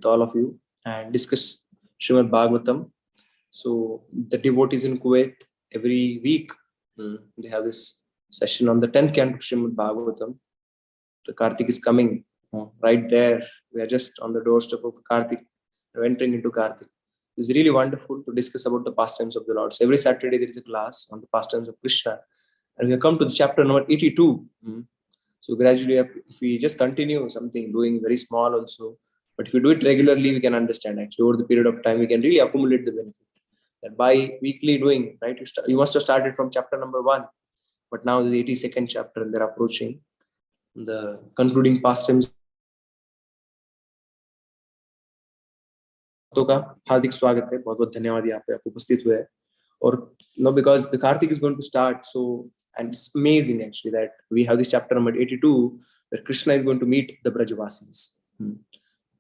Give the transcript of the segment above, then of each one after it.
with all of you and discuss Srimad Bhagavatam. So the devotees in Kuwait, every week, they have this session on the 10th canto of Srimad Bhagavatam. The Kartik is coming right there. We are just on the doorstep of Kartik. We're entering into Kartik. It's really wonderful to discuss about the pastimes of the Lord. So every Saturday there is a class on the pastimes of Krishna. And we have come to the chapter number 82. So gradually, if we just continue something, doing very small also, but if we do it regularly, we can understand actually over the period of time, we can really accumulate the benefit. That by weekly doing, right, you must have started from chapter number 1, but now the 82nd chapter and they're approaching the concluding pastimes. तो का हार्दिक स्वागत है, बहुत बहुत धन्यवाद यहाँ पे आप उपस्थित हुए और because the Kartik is going to start, so and it's amazing actually that we have this chapter number 82 where Krishna is going to meet the Brajavasis.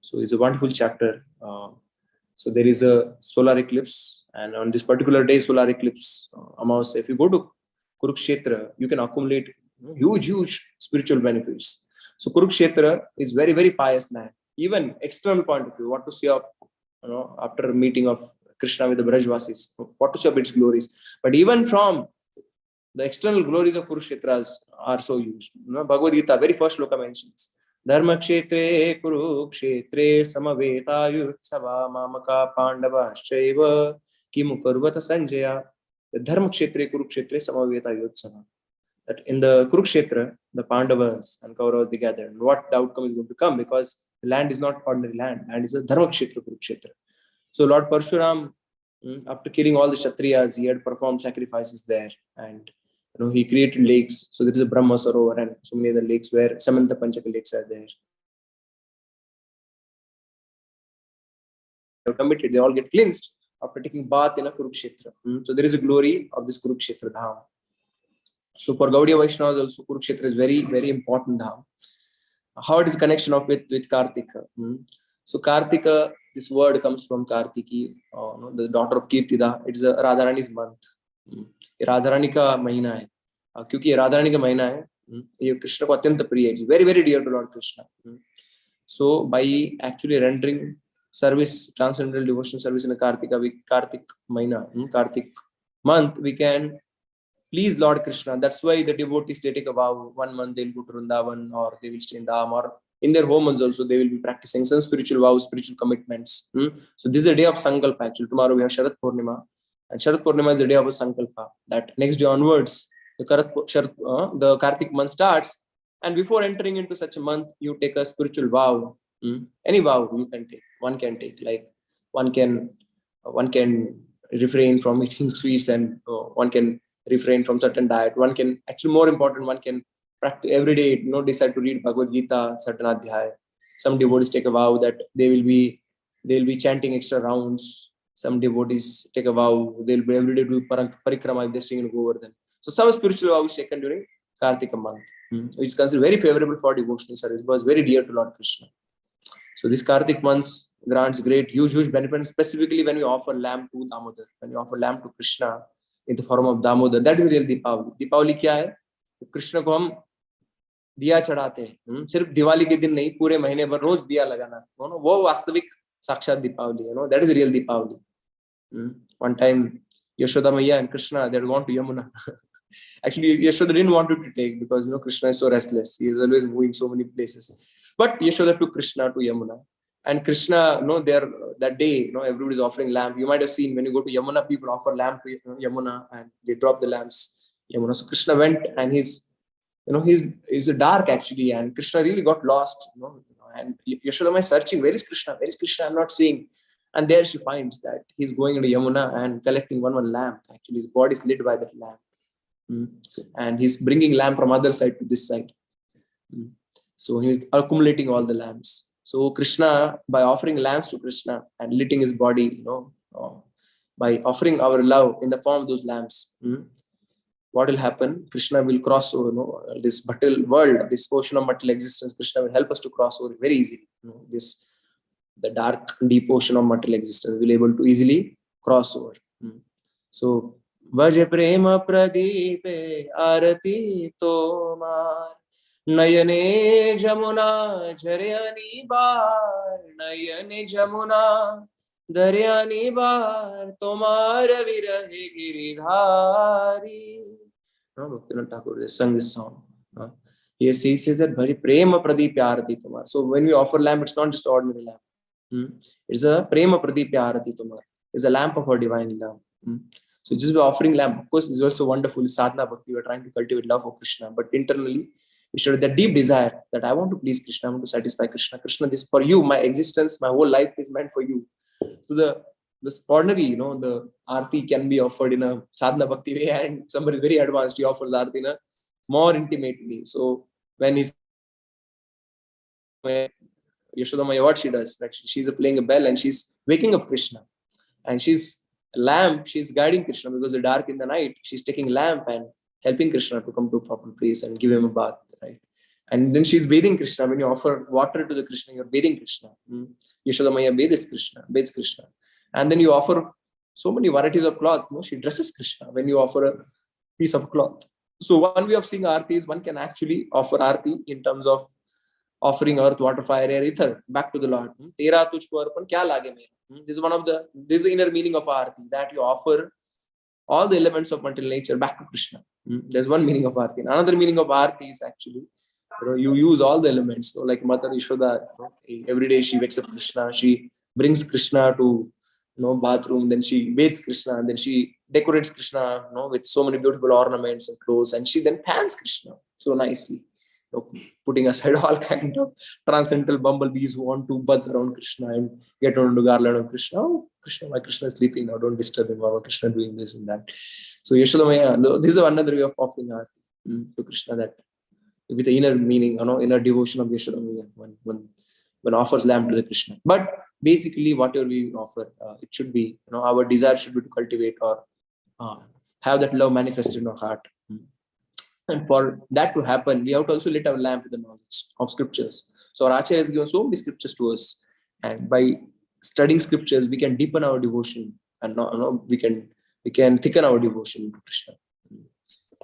So it's a wonderful chapter. So there is a solar eclipse, and on this particular day, solar eclipse, Amavasya, if you go to Kurukshetra, you can accumulate huge spiritual benefits. So Kurukshetra is very, very pious land. Even external point of view, what to see of, after a meeting of Krishna with the Brajavasis, what to say of its glories. But even from the external glories of Kurukshetras are so huge. Bhagavad Gita, very first shloka mentions, Dharma Kshetre Kurukshetre Samavetayutsava Mamaka Pandavaschaiva Kimu Kurvata Sanjaya. The Dharma Kshetre Kurukshetre Samavetayutsava. That in the Kurukshetra, the Pandavas and Kauravas they gathered. And what the outcome is going to come, because the land is not ordinary land, and it's a Dharma Kshetra Kurukshetra. So Lord Parshuram, after killing all the Kshatriyas, he had performed sacrifices there, and he created lakes. So there is a Brahma Sarovar and so many other lakes where Samanta Panchaka lakes are there. They are committed, they all get cleansed after taking bath in a Kurukshetra. So there is a glory of this Kurukshetra Dham. So for Gaudiya Vaishnavas also, Kurukshetra is very, very important Dham. How it is a connection of it with Kartika? So Kartika, this word comes from Kartiki, the daughter of Kirtida. It is a Radharani's month. Radharani का महीना है, क्योंकि Radharani का महीना है, ये कृष्ण को अत्यंत प्रिय है. It's very, very dear to Lord Krishna. So by actually rendering service, transcendental devotional service in a Kartik Mahina, Kartik month, we can please Lord Krishna. That's why the devotees, they take a vow. 1 month they'll go to Vrindavan, or they will stay in Dham, or in their homes also they will be practicing some spiritual vows, spiritual commitments. So this is a day of Sankalpa. Actually, tomorrow we have Sharad Purnima, and Sharad Purnima is the day of a Sankalpa. That next day onwards, the Kartik month starts, and before entering into such a month, you take a spiritual vow. Any vow you can take. One can take, like one can refrain from eating sweets, and one can refrain from certain diet. One can, actually more important, one can practice every day, decide to read Bhagavad Gita, certain adhyaya. Some devotees take a vow that they will be chanting extra rounds. Some devotees take a vow they'll be every day do parikrama if they're staying in Govardhan. So some spiritual vow is taken during Kartika month. It's considered very favorable for devotional service, because very dear to Lord Krishna. So this Kartik month grants great, huge benefits, specifically when we offer lamb to Damodar, when we offer lamb to Krishna in the form of Damodar. That is real Deepavali. Deepavali क्या है? कृष्ण को हम दिया चढ़ाते हैं. सिर्फ दिवाली के दिन नहीं, पूरे महीने भर रोज दिया लगाना, वो वास्तविक साक्षात Deepawali. That is real Deepavali. One time Yashoda Maiya and Krishna, they had gone to Yamuna. Actually, Yashoda didn't want it to take, because Krishna is so restless. He is always moving so many places. But Yashoda took Krishna to Yamuna. And Krishna, there that day, everybody is offering lamb. You might have seen when you go to Yamuna, people offer lamb to Yamuna, and they drop the lambs. Yamuna. So Krishna went, and he's dark actually, and Krishna really got lost. And Yashoda is searching, where is Krishna? Where is Krishna? I'm not seeing. And there she finds that he's going into Yamuna and collecting one lamb. Actually, his body is lit by that lamb. And he's bringing lamb from other side to this side. So he's accumulating all the lambs. So Krishna, by offering lambs to Krishna and lighting his body, by offering our love in the form of those lambs, what will happen? Krishna will cross over this material world, this ocean of material existence. Krishna will help us to cross over very easily. The dark, deep ocean of material existence will be able to easily cross over. So, Vaj prema pradeepe arati tomar Nayane Jamuna Jaryani Bar, Nayane Jamuna Daryani Bar, Tomar Virahe Giridhari. Bhaktivinoda Thakur they sung this song. He says that Bhari Prema Pradeep Arati Tomar. So when we offer lamp, it's not just ordinary lamp. It's a Prema Pradeep Arati Tomar. It's a lamp of our divine love. So just by offering lamp, of course, is also wonderful. Sadhana Bhakti, we are trying to cultivate love for Krishna. But internally, we should have that deep desire that I want to please Krishna, I want to satisfy Krishna. Krishna, this for you, my existence, my whole life is meant for you. So the ordinary, the Aarti can be offered in a Sadhana Bhakti way, and somebody very advanced, he offers Aarti in a more intimate way. So when Yashodamaya, what she does, like she's playing a bell and she's waking up Krishna, and she's a lamp, she's guiding Krishna because it's dark in the night. She's taking lamp and helping Krishna to come to a proper place and give him a bath, right? And then she's bathing Krishna. When you offer water to the Krishna, you're bathing Krishna. Yashodamaya bathes Krishna. And then you offer so many varieties of cloth. She dresses Krishna when you offer a piece of cloth. So one way of seeing Aarti is one can actually offer Aarti in terms of offering earth, water, fire, air, ether back to the Lord. Tera tujhko arpan kya lage mera. This is the inner meaning of Aarti, that you offer all the elements of material nature back to Krishna. There's one meaning of Aarti. Another meaning of Aarti is actually, you use all the elements. So like Mata Yashoda, every day she wakes up Krishna, she brings Krishna to bathroom, then she bathes Krishna, and then she decorates Krishna with so many beautiful ornaments and clothes, and she then fans Krishna so nicely. Putting aside all kind of transcendental bumblebees who want to buzz around Krishna and get on to garland of Krishna. Oh, Krishna, my Krishna is sleeping now, don't disturb him. Our Krishna doing this and that. So Yashodamaya, this is another way of offering Aarti to Krishna, that with the inner meaning, inner devotion of Yashodamaya, when offers lamb to the Krishna. But basically, whatever we offer, it should be, our desire should be to cultivate or have that love manifested in our heart. And for that to happen, we have to also lit our lamp with the knowledge of scriptures. So our Acharya has given so many scriptures to us, and by studying scriptures, we can deepen our devotion, and we can thicken our devotion to Krishna.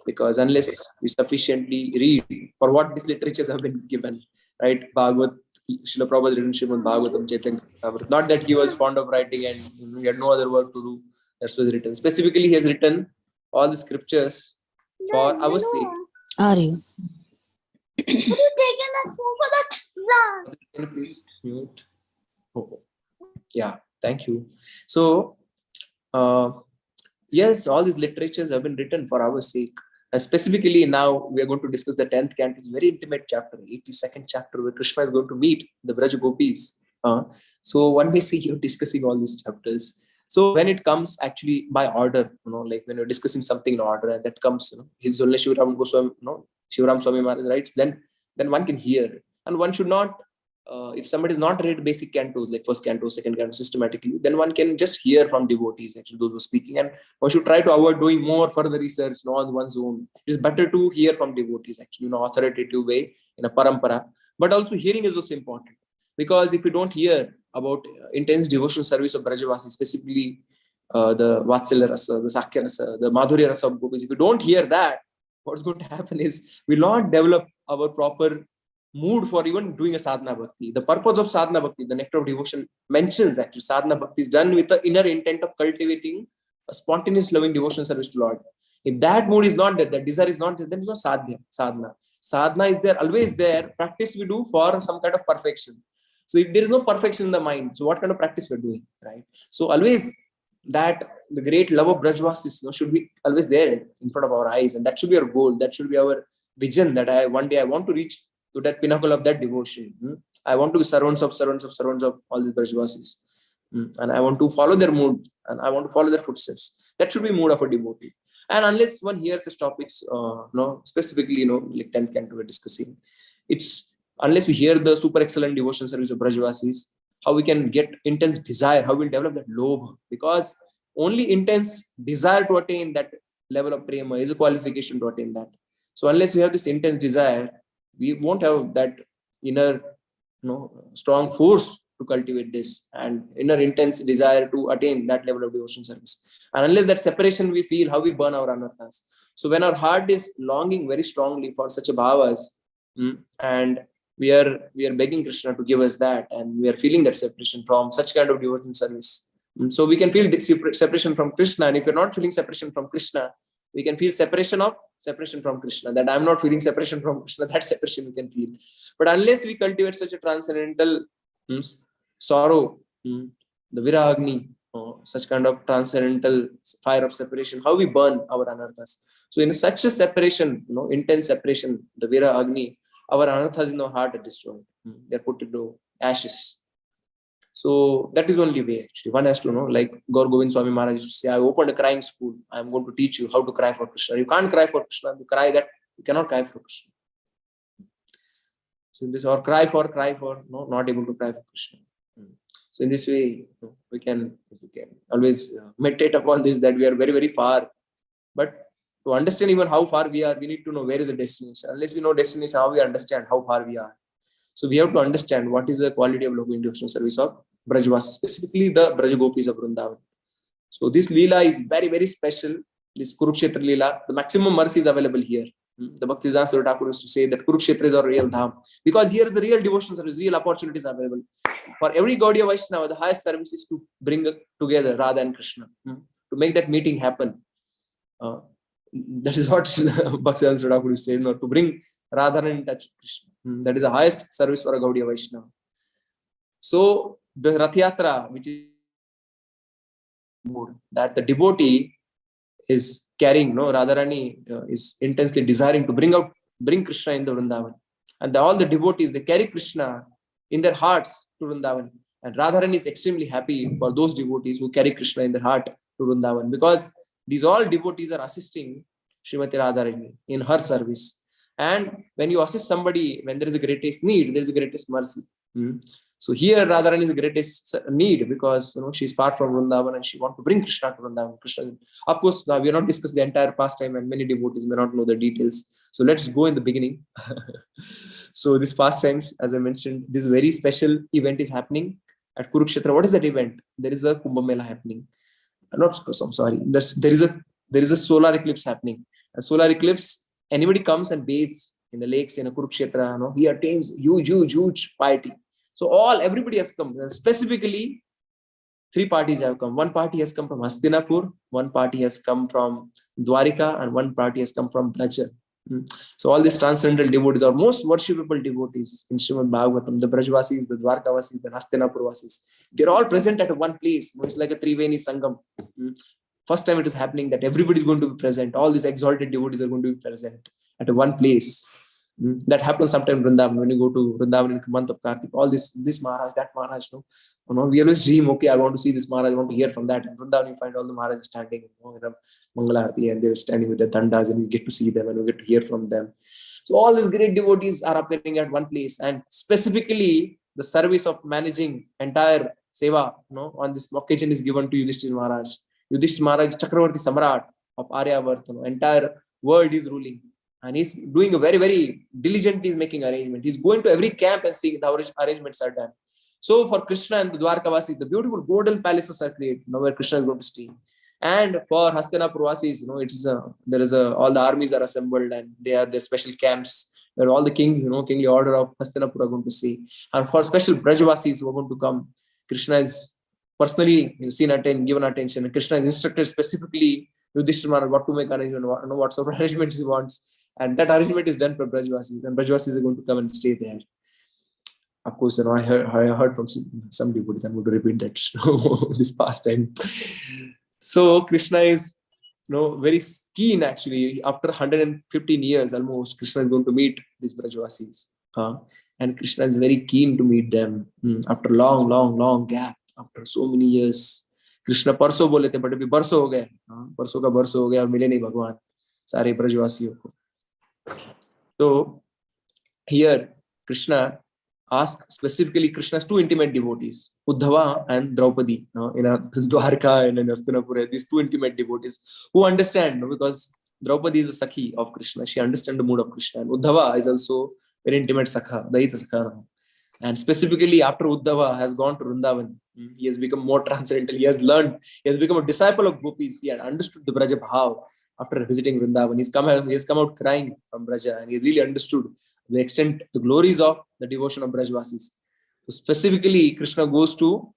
Because unless we sufficiently read for what these literatures have been given, right? Bhagavat, Srila Prabhupada written Srimad Bhagavatam, Chaitanya. Not that he was fond of writing and he had no other work to do. That's what he written. Specifically, he has written all the scriptures for our sake. Are you? Have you taken that phone for that? Can you please mute? Oh. Yeah, thank you. So, yes, all these literatures have been written for our sake. And specifically now we are going to discuss the 10th canto. It's a very intimate chapter, 82nd chapter, where Krishna is going to meet the Braj Gopis. So one may see you're discussing all these chapters. So when it comes actually by order, like when you're discussing something in order, and that comes, His Holiness Shivaram Goswami, Shivaram Swami Maharaj writes, then one can hear. And one should not, if somebody has not read basic cantos, like first canto, second canto systematically, then one can just hear from devotees, actually those who are speaking. And one should try to avoid doing more further research on one's own. It's better to hear from devotees, actually, in an authoritative way, in a parampara. But also hearing is also important. Because if you don't hear about intense devotional service of Brajavasi, specifically the Vatsalya Rasa, the Sakya Rasa, the Madhurya Rasa of Gopis, if you don't hear that, what's going to happen is we'll not develop our proper mood for even doing a sadhana bhakti. The purpose of sadhana bhakti, the nectar of devotion, mentions actually sadhana bhakti is done with the inner intent of cultivating a spontaneous loving devotional service to Lord. If that mood is not there, that desire is not there, then it's not sadhana. Sadhana is there, always there. Practice we do for some kind of perfection. So if there is no perfection in the mind, so what kind of practice we're doing, right? So always that the great love of Brajvasis should be always there in front of our eyes, and that should be our goal. That should be our vision, that one day I want to reach to that pinnacle of that devotion. I want to be servants of all these Brajvasis, and I want to follow their mood, and I want to follow their footsteps. That should be mood of a devotee. And unless one hears such topics, specifically, like 10th canto we're discussing, it's unless we hear the super excellent devotion service of Brajvasis, how we can get intense desire, how we'll develop that lobha, because only intense desire to attain that level of prema is a qualification to attain that. So unless we have this intense desire, we won't have that inner, strong force to cultivate this and inner intense desire to attain that level of devotion service. And unless that separation we feel, how we burn our anarthas. So when our heart is longing very strongly for such a bhavas, and we are begging Krishna to give us that, and we are feeling that separation from such kind of devotional service. So we can feel separation from Krishna, and if you're not feeling separation from Krishna, we can feel separation from Krishna. That I'm not feeling separation from Krishna, that separation we can feel. But unless we cultivate such a transcendental sorrow, the viragni, such kind of transcendental fire of separation, how we burn our anarthas. So in such a separation, intense separation, the vira agni, our anarthas in our heart are destroyed. They're put into ashes. So that is the only way actually. One has to know, like Gaur Govind Swami Maharaj used to say, I opened a crying school. I'm going to teach you how to cry for Krishna. You can't cry for Krishna. You cry that, you cannot cry for Krishna. So in this, or cry for, no, not able to cry for Krishna. So in this way, we can always meditate upon this, that we are very, very far. But to understand even how far we are, we need to know where is the destination. Unless we know destination, how we understand how far we are. So we have to understand what is the quality of local devotional service of Brajvasi, specifically the Brajagopis of Vrindavan. So this Leela is very, very special. This Kurukshetra Leela, the maximum mercy is available here. The Bhaktisiddhanta Saraswati Thakur used to say that Kurukshetra is our real dham, because here is the real devotional service, real opportunities available. For every Gaudiya Vaishnava, the highest service is to bring together Radha and Krishna, to make that meeting happen. That is what Bhaktisiddhanta Saraswati Thakur is saying, to bring Radha in touch with Krishna. That is the highest service for a Gaudiya Vaishnava. So the Rath Yatra, which is that the devotee is carrying, Radharani is intensely desiring to bring Krishna in the Vrindavan. And all the devotees, they carry Krishna in their hearts to Vrindavan. And Radharani is extremely happy for those devotees who carry Krishna in their heart to Vrindavan, because these all devotees are assisting Srimati Radharani in her service. And when you assist somebody, when there is a greatest need, there is a greatest mercy. So here Radharani is the greatest need, because she is far from Vrindavan and she wants to bring Krishna to Vrindavan. Krishna, of course, now we have not discussed the entire pastime, and many devotees may not know the details. So let's go in the beginning. So this pastimes, as I mentioned, this very special event is happening at Kurukshetra. What is that event? There is a Kumbh Mela happening. I'm sorry. There is a solar eclipse happening. A solar eclipse, anybody comes and bathes in the lakes in a Kurukshetra, he attains huge piety. So everybody has come. And specifically, 3 parties have come. One party has come from Hastinapur, one party has come from Dwarika, and one party has come from Braja. So all these transcendental devotees are most worshipable devotees in Srimad Bhagavatam. The Brajvasis, the Dwarkavasis, the Hastinapurvasis. They're all present at one place. It's like a Triveni Sangam. First time it is happening that everybody is going to be present. All these exalted devotees are going to be present at one place. That happens sometime in Vrindavan. When you go to Vrindavan in the month of Kartik, all this Maharaj, that Maharaj, we always dream, okay, I want to see this Maharaj, I want to hear from that. And Vrindavan, you find all the Maharajas standing, in a Mangalarati, and they're standing with their dandas, and you get to see them and you get to hear from them. So all these great devotees are appearing at one place, and specifically the service of managing entire seva, on this occasion is given to Yudhishthira Maharaj. Yudhishthira Maharaj, Chakravarti Samrat of Aryavart, entire world is ruling. And he's doing a very, very diligent, he's making arrangement. He's going to every camp and seeing the arrangements are done. So for Krishna and the Dwarkavasis, the beautiful golden palaces are created, where Krishna is going to stay. And for Hastinapurvasis, all the armies are assembled, and they are the special camps where all the kings, kingly order of Hastinapur are going to stay. And for special Brajvasis who are going to come, Krishna is personally given attention. And Krishna is instructed specifically Yudhishthira Maharaj what to make arrangement, what sort of arrangements he wants. And that arrangement is done for Brajvasis, and Brajvasis are going to come and stay there. Of course, I heard from some devotees. I'm going to repeat that this pastime. So Krishna is, very keen actually. After 115 years almost, Krishna is going to meet these Brajvasis, and Krishna is very keen to meet them after long gap. After so many years, Krishna परसों बोले थे, but अभी बरसों हो गए, परसों का बरसों हो गया और मिले नहीं भगवान सारे ब्रजवासियों को. So here Krishna asked specifically Krishna's 2 intimate devotees, Uddhava and Draupadi, in Dwarka and in Hastinapur. These 2 intimate devotees who understand, because Draupadi is a Sakhi of Krishna. She understands the mood of Krishna. And Uddhava is also very intimate Sakha, Daita Sakha. And specifically after Uddhava has gone to Vrindavan, he has become more transcendental. He has become a disciple of Gopis. He had understood the Braja Bhav after visiting Vrindavan. He has come out crying from Braja, and he has really understood the extent, the glories of the devotion of Brajvasis. So specifically, Krishna goes to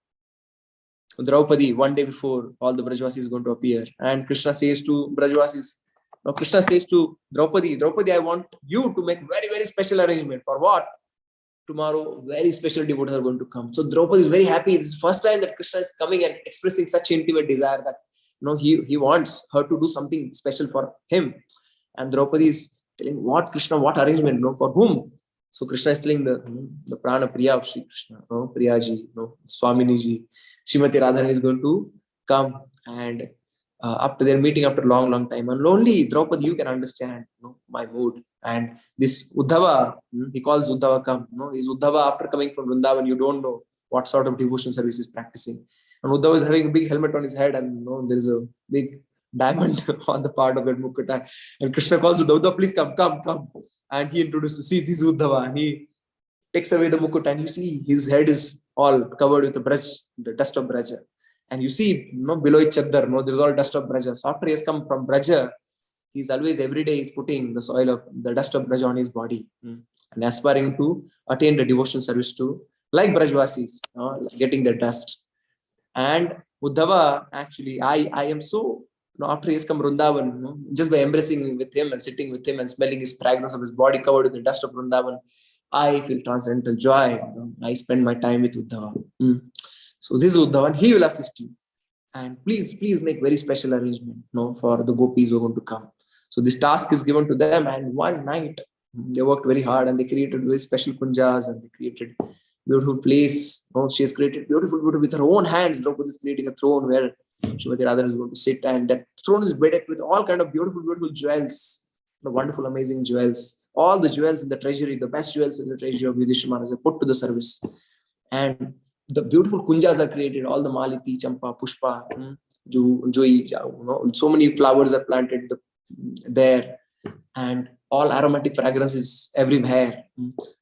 Draupadi one day before all the Brajvasis is going to appear, and Krishna says to Brajvasis, now Krishna says to Draupadi, Draupadi, I want you to make very, very special arrangement. For what? Tomorrow, very special devotees are going to come. So Draupadi is very happy. This is the first time that Krishna is coming and expressing such intimate desire that he wants her to do something special for him. And Draupadi is telling, what Krishna, what arrangement, for whom? So Krishna is telling the Prana Priya of Sri Krishna, Priyaji, Swaminiji, Srimati Radharani is going to come, and after their meeting after a long, long time, and only Draupadi, you can understand my mood. And this Uddhava, he calls Uddhava come. Is Uddhava after coming from Vrindavan, you don't know what sort of devotion service is practicing. And Uddhava is having a big helmet on his head, and there is a big diamond on the part of that Mukata. And Krishna calls Uddhava, please come. And he introduces, see, this is Uddhava. And he takes away the Mukut, and you see his head is all covered with the dust of Braja. And you see, below each other, there is all dust of Braja. So after he has come from Braja, he's always, every day, he's putting the soil of the dust of Braja on his body and aspiring to attain the devotion service to, like Brajvasis, getting the dust. And Uddhava, actually, I am so, after he has come Vrindavan, just by embracing with him and sitting with him and smelling his fragrance of his body covered with the dust of Vrindavan, I feel transcendental joy. I spend my time with Uddhava. So this is Uddhava, and he will assist you. And please make very special arrangement for the gopis who are going to come. So this task is given to them, and one night they worked very hard and they created very special kunjas, and they created beautiful place. She has created beautiful with her own hands. Draupadi is creating a throne where Srimati Radharani is going to sit, and that throne is bedecked with all kind of beautiful jewels, wonderful, amazing jewels. All the jewels in the treasury, the best jewels in the treasury of Yudhishthira Maharaj are put to the service. And the beautiful kunjas are created, all the Maliti, Champa, Pushpa, Joi, so many flowers are planted there, and all aromatic fragrances everywhere.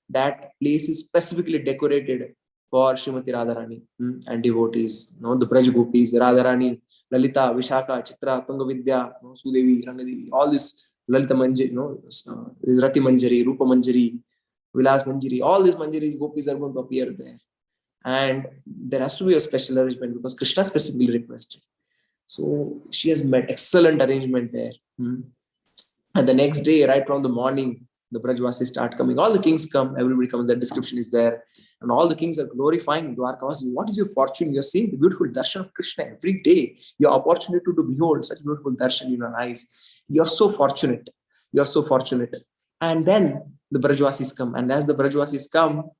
That place is specifically decorated for Srimati Radharani and devotees, the Braj Gopis, Radharani, Lalita, Vishaka, Chitra, Tungavidya, Sudevi, Rangadevi, all this Lalita Manjari, Rati Manjari, Rupa Manjari, Vilas Manjari, all these Manjaris, Gopis are going to appear there. And there has to be a special arrangement because Krishna specifically requested. So she has made excellent arrangement there. And the next day, right from the morning, the Brajvasis start coming. All the kings come, everybody comes, the description is there. And all the kings are glorifying Dwarkavasis. What is your fortune? You're seeing the beautiful darshan of Krishna every day. Your opportunity to behold such beautiful darshan in your eyes. You're so fortunate. You're so fortunate. And then the Brajvasis come. And as the Brajvasis come,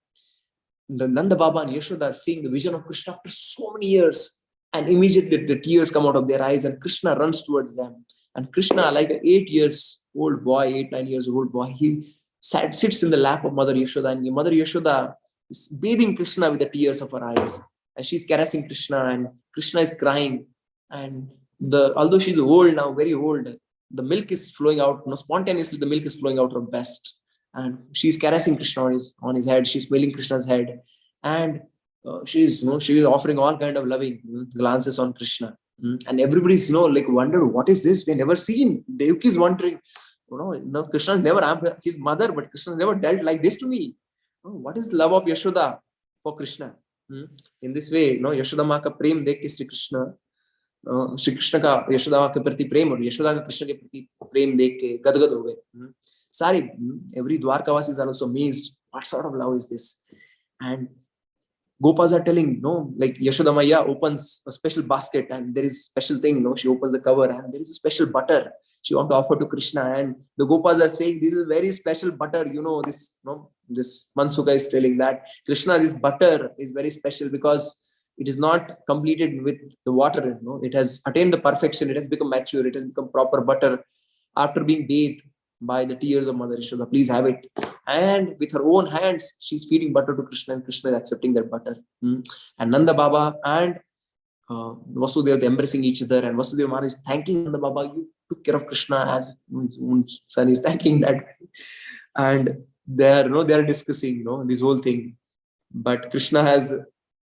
the Nanda Baba and Yashoda are seeing the vision of Krishna after so many years. And immediately the tears come out of their eyes and Krishna runs towards them. And Krishna, like an 8 years old boy, 8-9 years old boy, he sits in the lap of Mother Yashoda, and Mother Yashoda is bathing Krishna with the tears of her eyes. And she's caressing Krishna, and Krishna is crying. And although she's old now, very old, the milk is flowing out, spontaneously the milk is flowing out of her breast. And she's caressing Krishna on his head. She's smelling Krishna's head. And she's offering all kind of loving glances on Krishna. And everybody's wonder, what is this? We've never seen. Devaki is wondering, Krishna never, his mother, but Krishna never dealt like this to me. What is the love of Yashoda for Krishna? In this way, Yashoda maa ka prem dekh ke Sri Krishna ka Yashoda maa ke prati prem aur Yashoda ka Krishna ke prati prem dekh ke gadgad ho gaye. Every Dwarkavasis are also amazed. What sort of love is this? And Gopas are telling, like Yashoda Maya opens a special basket and there is special thing, she opens the cover and there is a special butter she wants to offer to Krishna. And the Gopas are saying, this is very special butter, this Mansuka is telling that Krishna, this butter is very special because it is not completed with the water, it has attained the perfection, it has become mature, it has become proper butter after being bathed by the tears of Mother Yashoda. Please have it. And with her own hands, she's feeding butter to Krishna, and Krishna is accepting that butter. And Nanda Baba and Vasudeva embracing each other, and Vasudeva Maharaj is thanking Nanda Baba, you took care of Krishna as son is thanking that. And they are discussing this whole thing. But Krishna has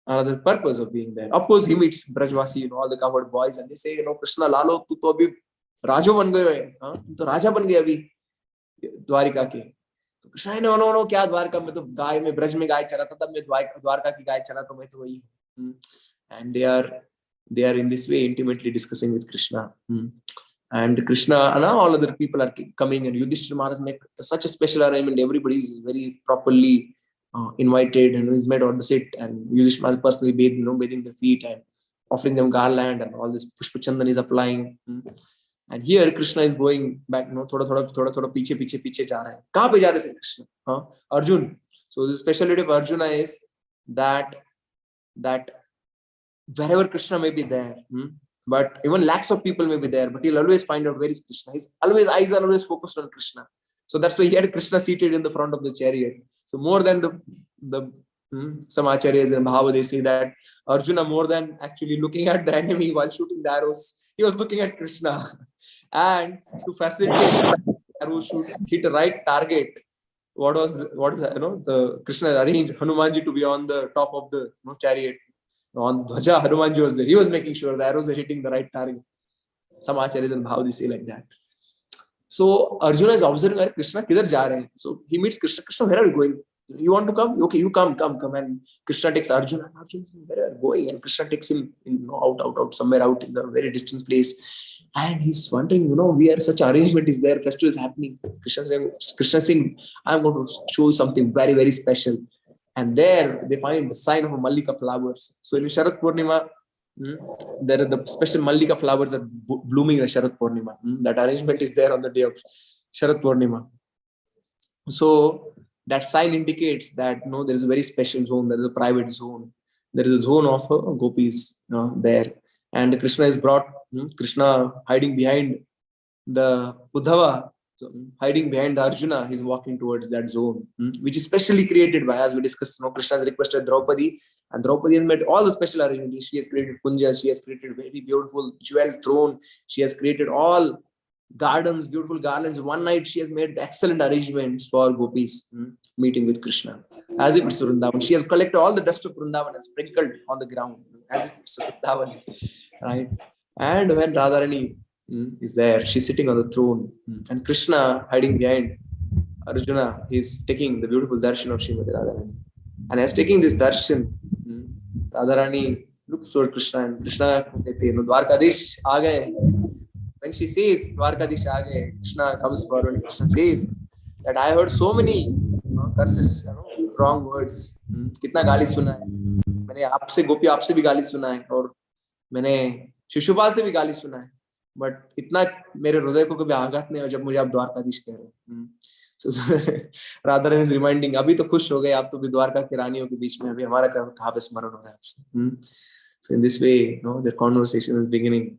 another purpose of being there. Of course, he meets Brajvasi, all the cowherd boys, and they say, Krishna Lalo, tu to abhi Rajo ban gaye hai, tu Raja ban gaya abhi Dwarika ke. Krishna no no no, क्या द्वारका, मैं तो गाय में ब्रज में गाय चराता था, मैं द्वारका की गाय चरा, तो मैं तो वही हूँ. And they are in this way intimately discussing with Krishna. And Krishna and all other people are coming, and Yudhishthira Maharaj make such a special arrangement. Everybody is very properly invited and is made on the sit, and Yudhishthira Maharaj personally bathing their feet and offering them garland, and all this pushpachandan is applying. And here Krishna is going back, thoda piche ja raha hai. Kahan pe ja rahe the Krishna? Arjun. So the speciality of Arjuna is that wherever Krishna may be there, but even lakhs of people may be there, but he'll always find out where is Krishna. His eyes are always focused on Krishna. So that's why he had Krishna seated in the front of the chariot. So more than the some acharyas and Bhava, they say that Arjuna, more than actually looking at the enemy while shooting the arrows, he was looking at Krishna. And to facilitate the arrow shoot hit the right target, what is the Krishna arranged Hanumanji to be on the top of the chariot. On Dhwaja, Hanumanji was there. He was making sure the arrows are hitting the right target. Some acharyas and how they say like that. So Arjuna is observing Krishna, kidhar ja rahe hain? So he meets Krishna. Krishna, where are you going? You want to come? Okay, you come. And Krishna takes Arjuna. And Arjuna says, where are you going? And Krishna takes him out, somewhere out in a very distant place. And he's wondering, we are such arrangement is there, festival is happening. Krishna saying, I'm going to show you something very, very special. And there they find the sign of a Mallika flowers. So in Sharat Purnima, there are the special Mallika flowers are blooming in Sharat Purnima. That arrangement is there on the day of Sharat Purnima. So that sign indicates that there is a very special zone, there is a private zone, there is a zone of gopis there. And Krishna is brought, Krishna hiding behind the Uddhava, hiding behind the Arjuna, he's walking towards that zone, which is specially created by, as we discussed, Krishna has requested Draupadi, and Draupadi has made all the special arrangements. She has created Kunja, she has created very beautiful jewel throne, she has created all gardens, beautiful garlands. One night she has made excellent arrangements for gopis meeting with Krishna. As if it's Vrindavan, she has collected all the dust of Vrindavan and sprinkled on the ground, as if it's Vrindavan, right? And when Radharani is there, she's sitting on the throne, and Krishna hiding behind Arjuna, he's taking the beautiful darshan of Srimati Radharani. And as taking this darshan, Radharani looks toward Krishna, and Krishna Dwarkadish aa gaye. When she says Dwarkadish aa gaye, Krishna comes forward and Krishna says that I heard so many curses, wrong words. कितना गाली सुना है मैंने, आपसे गोपी आपसे भी गाली सुना है, और मैंने शिशुपाल से भी गाली सुना है, बट इतना मेरे हृदय को कभी आघात नहीं हुआ जब मुझे आप द्वारकाधीश कह रहे हो. राधा इज रिमाइंडिंग, अभी तो खुश हो गए आप, तो भी द्वारका की रानियों के बीच में, अभी हमारा कहाँ पे स्मरण हो रहा है आपसे. So in this way, their conversation is beginning,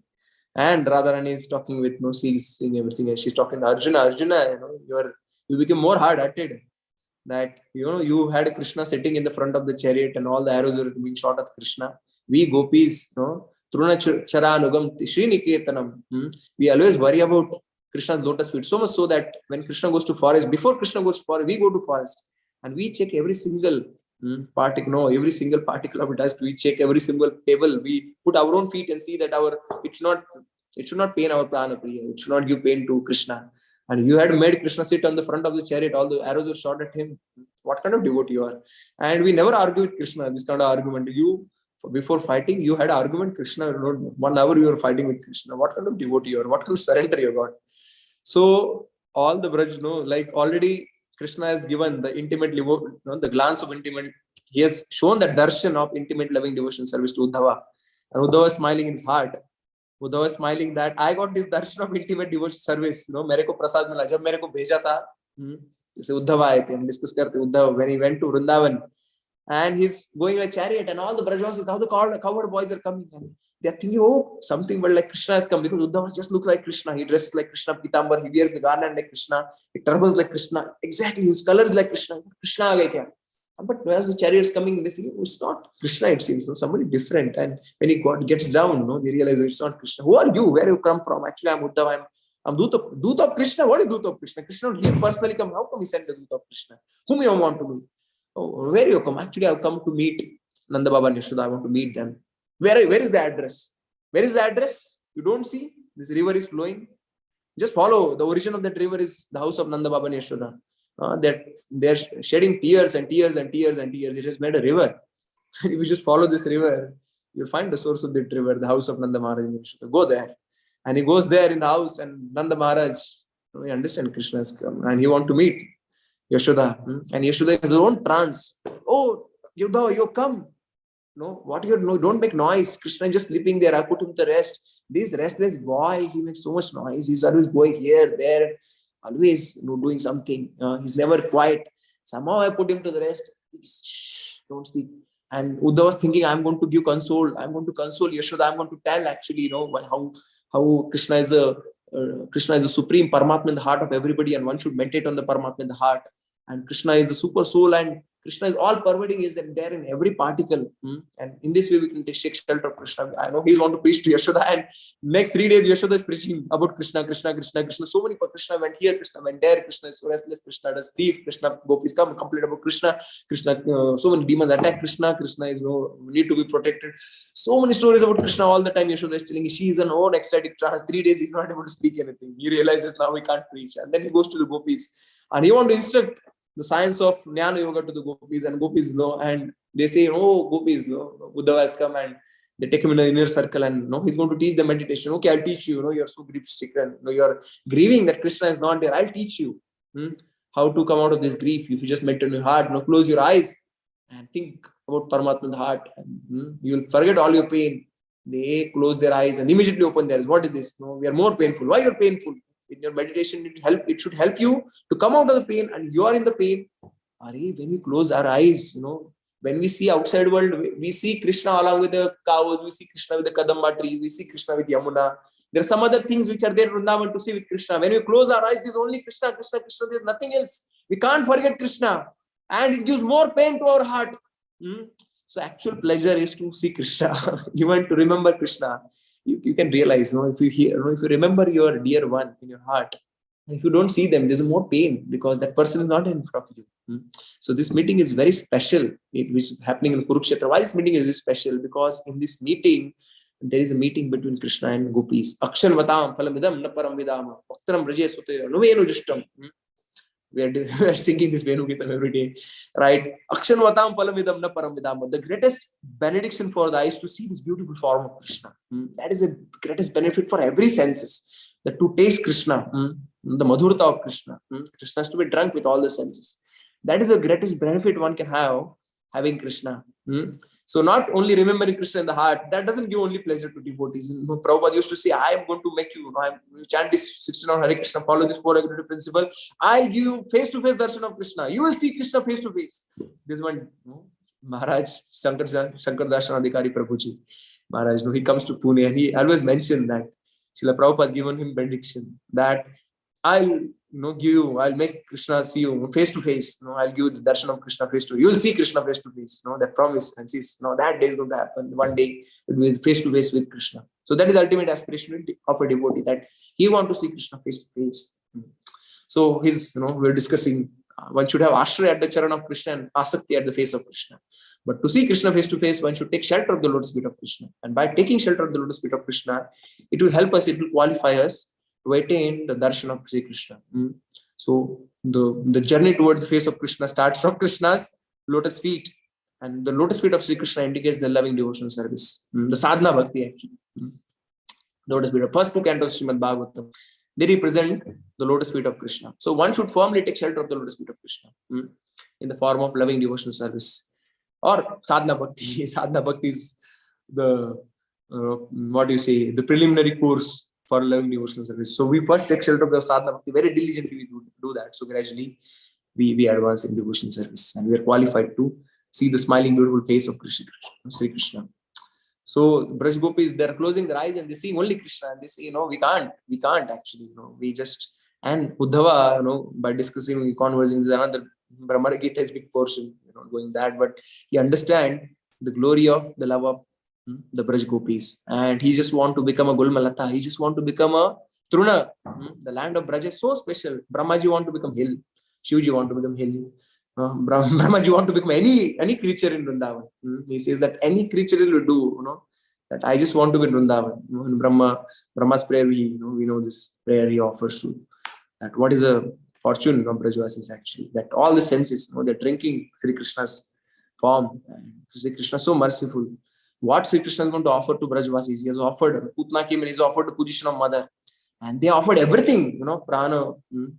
and Radharani is talking with seeing everything, and she's talking to Arjuna. You became more hard-hearted. That you had Krishna sitting in the front of the chariot, and all the arrows were being shot at Krishna. We gopis, Truna Charanugam Sriniketanam. We always worry about Krishna's lotus feet, so much so that when Krishna goes to forest, before Krishna goes to forest, we go to forest and we check every single particle, every single particle of dust. We check every single pebble. We put our own feet and see that it should not pain our prana priya. It should not give pain to Krishna. And you had made Krishna sit on the front of the chariot. All the arrows were shot at him. What kind of devotee you are? And we never argue with Krishna. This kind of argument. Before fighting, you had an argument. Krishna, 1 hour you were fighting with Krishna. What kind of devotee you are? What kind of surrender you got? So all the Braj, like already Krishna has given the intimate, the glance of intimate. He has shown that darshan of intimate loving devotion service to Uddhava. And Uddhava is smiling in his heart. Uddhava is smiling that I got this darshan of intimate devotion service. मेरे को प्रसाद मिला जब मेरे को भेजा था. जैसे उद्धव आए थे, हम डिस्कस करते Uddhav when he went to Vrindavan, and he's going in a chariot, and all the Brajvasis, how the cowherd boys are coming, and they're thinking, oh, something but like Krishna has come, because Uddhava just looks like Krishna. He dresses like Krishna, Pitambar, he wears the garland like Krishna, he turbans like Krishna, exactly, his color is like Krishna. Krishna aa gaye kya? But whereas the chariots coming, they feel it's not Krishna, it seems, somebody different. And when he gets down, they realize it's not Krishna. Who are you? Where you come from? Actually, I'm Uddhava. I'm Dut of Krishna. What is Dut of Krishna? Krishna here personally come. How come he sent the Dut of Krishna? Whom you want to meet? Oh, where you come? Actually, I've come to meet Nanda Baba and Yashoda. I want to meet them. Where is the address? Where is the address? You don't see? This river is flowing. Just follow. The origin of that river is the house of Nanda Baba and Yashoda. they're shedding tears and tears and tears and tears. It has made a river. If you just follow this river, you'll find the source of that river, the house of Nanda Maharaj. Go there. And he goes there in the house, and Nanda Maharaj, you understand, Krishna has come and he want to meet Yashoda. And Yashoda has her own trance. Oh, Yudha, you come. No, what you no, don't make noise. Krishna is just sleeping there. I put him to rest. This restless boy, he makes so much noise. He's always going here, there, always doing something. He's never quiet. Somehow I put him to the rest. Shh, don't speak. And Uddhava was thinking, I'm going to give console. I'm going to console Yashoda. I'm going to tell actually, how Krishna is a supreme Paramatma in the heart of everybody, and one should meditate on the Paramatma in the heart. And Krishna is a super soul, and Krishna is all pervading, is there in every particle. And in this way, we can take shelter of Krishna. I know he'll want to preach to Yashoda, and next 3 days, Yashoda is preaching about Krishna, Krishna, Krishna, Krishna. So many, Krishna went here, Krishna went there, Krishna is so restless, Krishna does thief, Krishna, gopis come, complain about Krishna, Krishna, so many demons attack Krishna, Krishna is need to be protected. So many stories about Krishna all the time. Yashoda is telling, she is an own ecstatic trance. 3 days, he's not able to speak anything. He realizes now he can't preach. And then he goes to the gopis, and he wants to instruct the science of Jnana Yoga to the gopis, and gopis know, and they say, oh, gopis know, Uddhava has come, and they take him in the inner circle, and he's going to teach the meditation. Okay, I'll teach you. You're so grief stricken. You're grieving that Krishna is not there. I'll teach you how to come out of this grief. If you just meditate in your heart, close your eyes and think about Paramatma in the heart, and you'll forget all your pain. They close their eyes and immediately open their eyes. What is this? We are more painful. Why you're painful? In your meditation, it should help you to come out of the pain, and you are in the pain. When we close our eyes, when we see outside world, we see Krishna along with the cows, we see Krishna with the Kadamba tree, we see Krishna with Yamuna. There are some other things which are there in Vrindavan to see with Krishna. When we close our eyes, there's only Krishna, Krishna, Krishna, there's nothing else. We can't forget Krishna, and it gives more pain to our heart. So actual pleasure is to see Krishna. You want to remember Krishna. You can realize, if you remember your dear one in your heart, if you don't see them, there's more pain because that person is not in front of you. So this meeting is very special, which is happening in Kurukshetra. Why this meeting is very special? Because in this meeting, there is a meeting between Krishna and gopis. Akshan vatam phalamidam na param vidama. Bhaktaram braje sute anuvenu justam. We are singing this Venu Gitam every day, right? Akshan vatam phalamidam na param vidama. The greatest benediction for the eyes to see this beautiful form of Krishna. That is the greatest benefit for every senses. That to taste Krishna, the madhurta of Krishna. Krishna has to be drunk with all the senses. That is the greatest benefit one can have, having Krishna. So not only remembering Krishna in the heart, that doesn't give only pleasure to devotees. Prabhupada used to say, I am going to make you, chant this 16 on Hare Krishna, follow this 4 regulative principle. I'll give you face-to-face darshan of Krishna. You will see Krishna face-to-face. This one, Maharaj, Shankar Darshan Adhikari Prabhuji. Maharaj, he comes to Pune and he always mentioned that Srila Prabhupada given him benediction that I'll I'll make Krishna see you face to face. I'll give you the darshan of Krishna face to face. You will see Krishna face to face. That promise, and says, that day is going to happen. One day it will be face to face with Krishna. So that is the ultimate aspiration of a devotee, that he want to see Krishna face to face. So we're discussing one should have ashraya at the charan of Krishna and asakti at the face of Krishna. But to see Krishna face to face, one should take shelter of the lotus feet of Krishna. And by taking shelter of the lotus feet of Krishna, it will help us, it will qualify us to attain the darshan of Sri Krishna. So the journey toward the face of Krishna starts from Krishna's lotus feet, and the lotus feet of Sri Krishna indicates the loving devotional service, the sadhana bhakti actually. Lotus feet, the first 2 cantos of Srimad Bhagavatam, they represent the lotus feet of Krishna. So one should firmly take shelter of the lotus feet of Krishna in the form of loving devotional service or sadhana bhakti. Sadhana bhakti is the the preliminary course for loving devotional service. So we first take shelter of the sadhana bhakti. Very diligently we do that. So gradually we advance in devotional service, and we are qualified to see the smiling beautiful face of Sri Krishna. So Braj Gopis, they're closing their eyes and they see only Krishna, and they say, we can't actually, we just, and Uddhava, by discussing, conversing, is another Brahma Gita is big portion, going that, but he understand the glory of the love of the Braj Gopis, and he just want to become a Gulmalata, he just want to become a Truna. The land of Braj is so special. Brahmaji want to become hill, Shivji want to become hill. Brahmaji want to become any creature in Vrindavan. He says that any creature will do, that I just want to be in Vrindavan. In Brahma's prayer, we know this prayer he offers to that. What is a fortune of Brajvasis actually, that all the senses, they're drinking Sri Krishna's form. And Sri Krishna is so merciful. What Sri Krishna is going to offer to Brajvasis? He has offered, Putna came and he's offered the position of mother. And they offered everything, prana,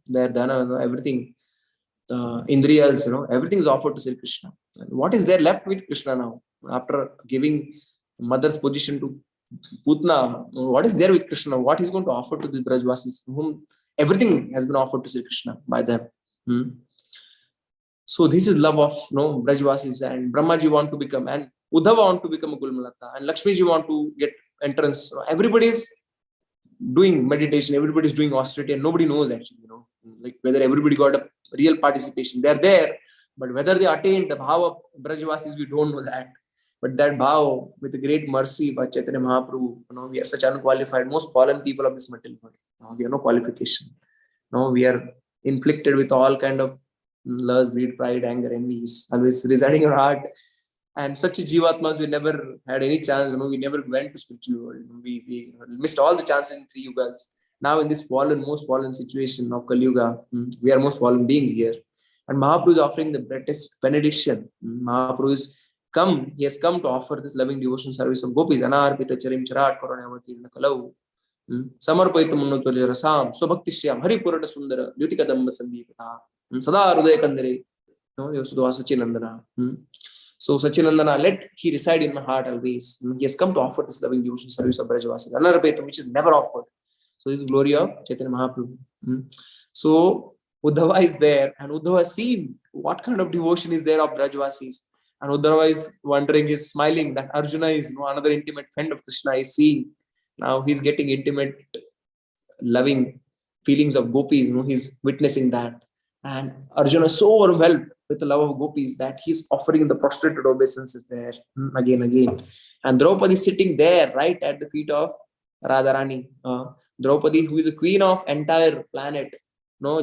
their dana, everything, indriyas, everything is offered to Sri Krishna. And what is there left with Krishna now? After giving mother's position to Putna, what is there with Krishna? What is going to offer to the Brajvasis, whom everything has been offered to Sri Krishna by them? So this is love of Brajvasis, and Brahmaji want to become, and Uddhava want to become a Gulmalata, and Lakshmiji want to get entrance. Everybody is doing meditation, everybody is doing austerity, and nobody knows actually, like whether everybody got a real participation. They're there, but whether they attained the bhava of Brajvasis, we don't know that. But that bhava, with the great mercy by Chaitanya Mahaprabhu, we are such unqualified, most fallen people of this material body. We have no qualification. We are inflicted with all kind of lust, greed, pride, anger, envy, always residing in our heart. And such Jivatmas, we never had any chance. We never went to spiritual world. We missed all the chances in 3 yugas. Now in this most fallen situation of Kali Yuga, we are most fallen beings here. And Mahaprabhu is offering the greatest benediction. Mahaprabhu is come. He has come to offer this loving devotion service of gopis. Anarpita charim charat karanavati nakalau. Samarpaita munnotvarja rasam. Swabhakti shyam. Hari purana sundara. Lyutika damba sandipata. Sada hridaya kandare. Yosudva Sachinandana. So Sachinandana, let he reside in my heart always. He has come to offer this loving devotion service of Brajavasis, Anarpeta, which is never offered. So this is glory of Chaitanya Mahaprabhu. So Uddhava is there, and Uddhava has seen what kind of devotion is there of Brajavasis. And Uddhava is wondering, is smiling that Arjuna is another intimate friend of Krishna is seeing. Now he's getting intimate, loving feelings of gopis. He's witnessing that. And Arjuna is so overwhelmed with the love of gopis that he's offering the prostrated obeisances there again. And Draupadi is sitting there right at the feet of Radharani. Draupadi, who is the queen of entire planet,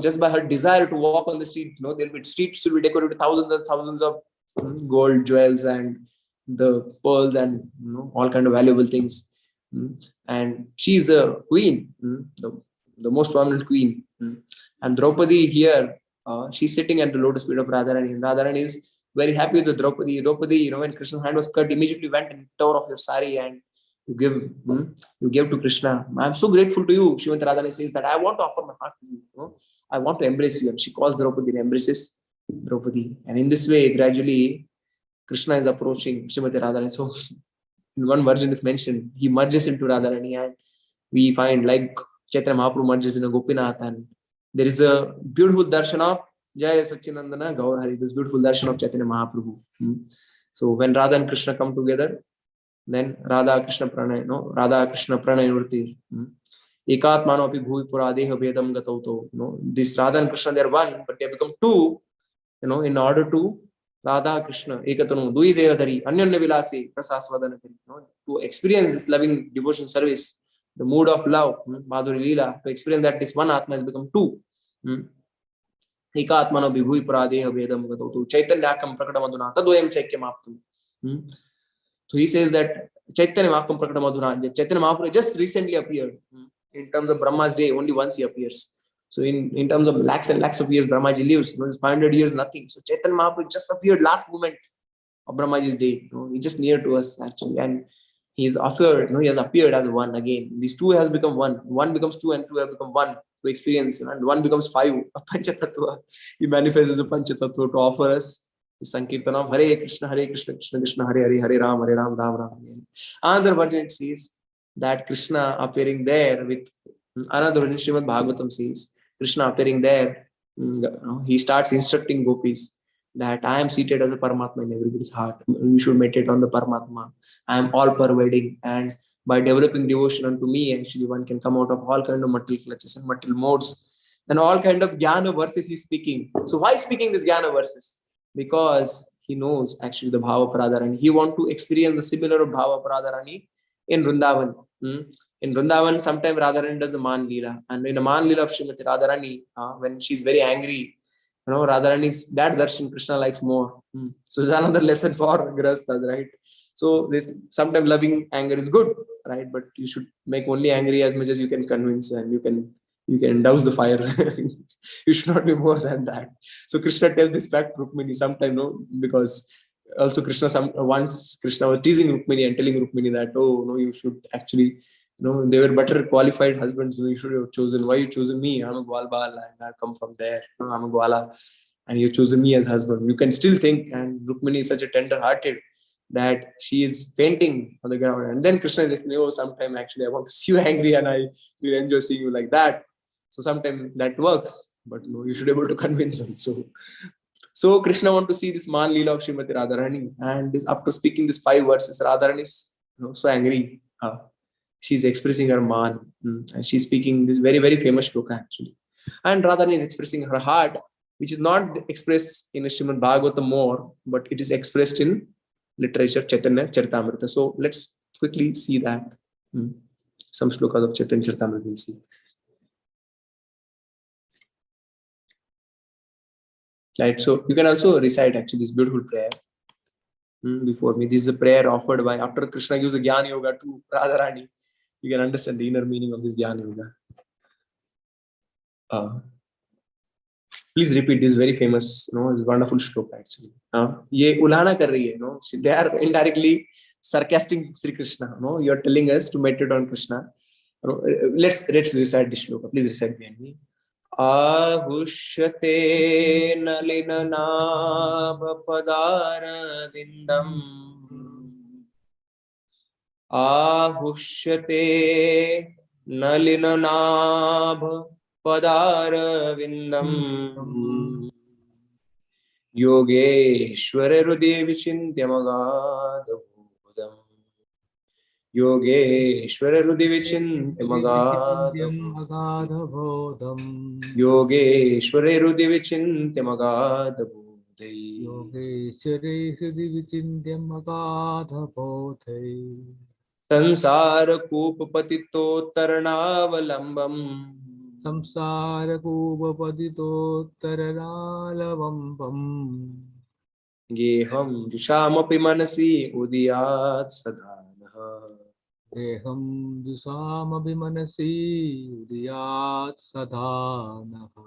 just by her desire to walk on the street, there'll be streets will be decorated with thousands and thousands of gold, jewels, and the pearls, and all kind of valuable things. And she's a queen, the most prominent queen. And Draupadi here, she's sitting at the lotus feet of Radharani. And Radharani is very happy with Draupadi. Draupadi, when Krishna's hand was cut, immediately went and tore off your sari and you give to Krishna. I'm so grateful to you. Srimati Radharani says that I want to offer my heart to you. I want to embrace you. And she calls Draupadi and embraces Draupadi. And in this way, gradually, Krishna is approaching Srimati Radharani. So in one version is mentioned, he merges into Radharani, and we find like Chaitanya Mahaprabhu merges in a Gopinath, and there is a beautiful darshan of Jaya Sachinandana Gaur Hari, this beautiful darshan of Chaitanya Mahaprabhu. So when Radha and Krishna come together, then Radha Krishna Pranay Nurti. Ekatmano api bhuvi puradeha vedam gatauto. This Radha and Krishna, they are one, but they become two, in order to Radha Krishna, Ekatanu, Dui Devadari, Anyanya Vilasi, Prasasvadanakari, to experience this loving devotion service, the mood of love, Madhuri Leela, to experience that this one Atma has become two. Ekatmano bhubhi puradeha vedam gatauto. Chaitanyakam prakadamaduna, tadoyam chaikyamaptu. So he says that Chaitanya Mahakam Prakadamadhuna, Chaitanya Mahaprabhu just recently appeared. In terms of Brahma's day, only once he appears. So in terms of lakhs and lakhs of years, Brahmaji lives. It's 500 years, nothing. So Chaitanya Mahaprabhu just appeared last moment of Brahmaji's day. He's just near to us actually. And he has appeared as one again. These two has become one. One becomes two and two have become one to experience. And one becomes five, a Panchatattva. He manifests as a Panchatattva to offer us the Sankirtan of Hare Krishna, Krishna Krishna, Hare Hare, Hare Ram, Ram Ram. Another version it says that Krishna appearing there with another version, Srimad Bhagavatam says, Krishna appearing there, he starts instructing gopis that I am seated as a Paramatma in everybody's heart. You should meditate on the Paramatma. I am all pervading, and by developing devotion unto me, actually one can come out of all kind of material clutches and material modes and all kind of jnana verses he's speaking. So why speaking this jnana verses? Because he knows actually the Bhava Pradharani. He want to experience the similar Bhava Pradharani in Vrindavan. In Vrindavan, sometimes Radharani does a Man Leela. And in a Man Leela of Srimati Radharani, when she's very angry, Radharani's that darshan Krishna likes more. So there's another lesson for Grahasthas, right? So this sometimes loving anger is good, right? But you should make only angry as much as you can convince, and you you can douse the fire. You should not be more than that. So Krishna tells this back to Rukmini sometime, no, because also Krishna once Krishna was teasing Rukmini and telling Rukmini that, oh no, you should actually, they were better qualified husbands. You should have chosen. Why you chosen me? I'm a Gwalbal and I come from there. I'm a Gwala, and you've chosen me as husband. You can still think, and Rukmini is such a tender-hearted that she is fainting on the ground, and then Krishna is like, no, sometime actually I want to see you angry, and I will enjoy seeing you like that. So sometimes that works, but you should be able to convince them. So Krishna want to see this Man Leela of Srimati Radharani, and after speaking these 5 verses, Radharani is so angry. She's expressing her Man, and she's speaking this very, very famous shloka actually. And Radharani is expressing her heart, which is not expressed in Srimad Bhagavatam more, but it is expressed in literature, Chaitanya Charitamrita. So let's quickly see that. Some shlokas of Chaitanya Charitamrita we'll see. Right, so you can also recite actually this beautiful prayer before me. This is a prayer offered by, after Krishna gives a Jnana Yoga to Radharani, you can understand the inner meaning of this Jnana Yoga. Please repeat this very famous, this wonderful shloka actually. Ye ulhana kar rahi hai, they are indirectly sarcastic Sri Krishna. You are telling us to meditate on Krishna. Let's recite this shloka. Please recite behind me. Ahushyate nalinanabha padara vindam. Ahushyate nalinanabha padara vindam. Yogeshwara hridaya vichintyamagadabodham. Yogeshwara hridaya vichintyamagadabodham. Yogeshwara hridaya vichintyamagadabodham. Yogeshwara hridaya vichintyamagadabodham. Sansara kupa patito taranavalamvam. Samsara kupa patito taranavalamvam. Geham jushamapi manasi udiyat sadhanaha. Geham jushamapi manasi udiyat sadhanaha.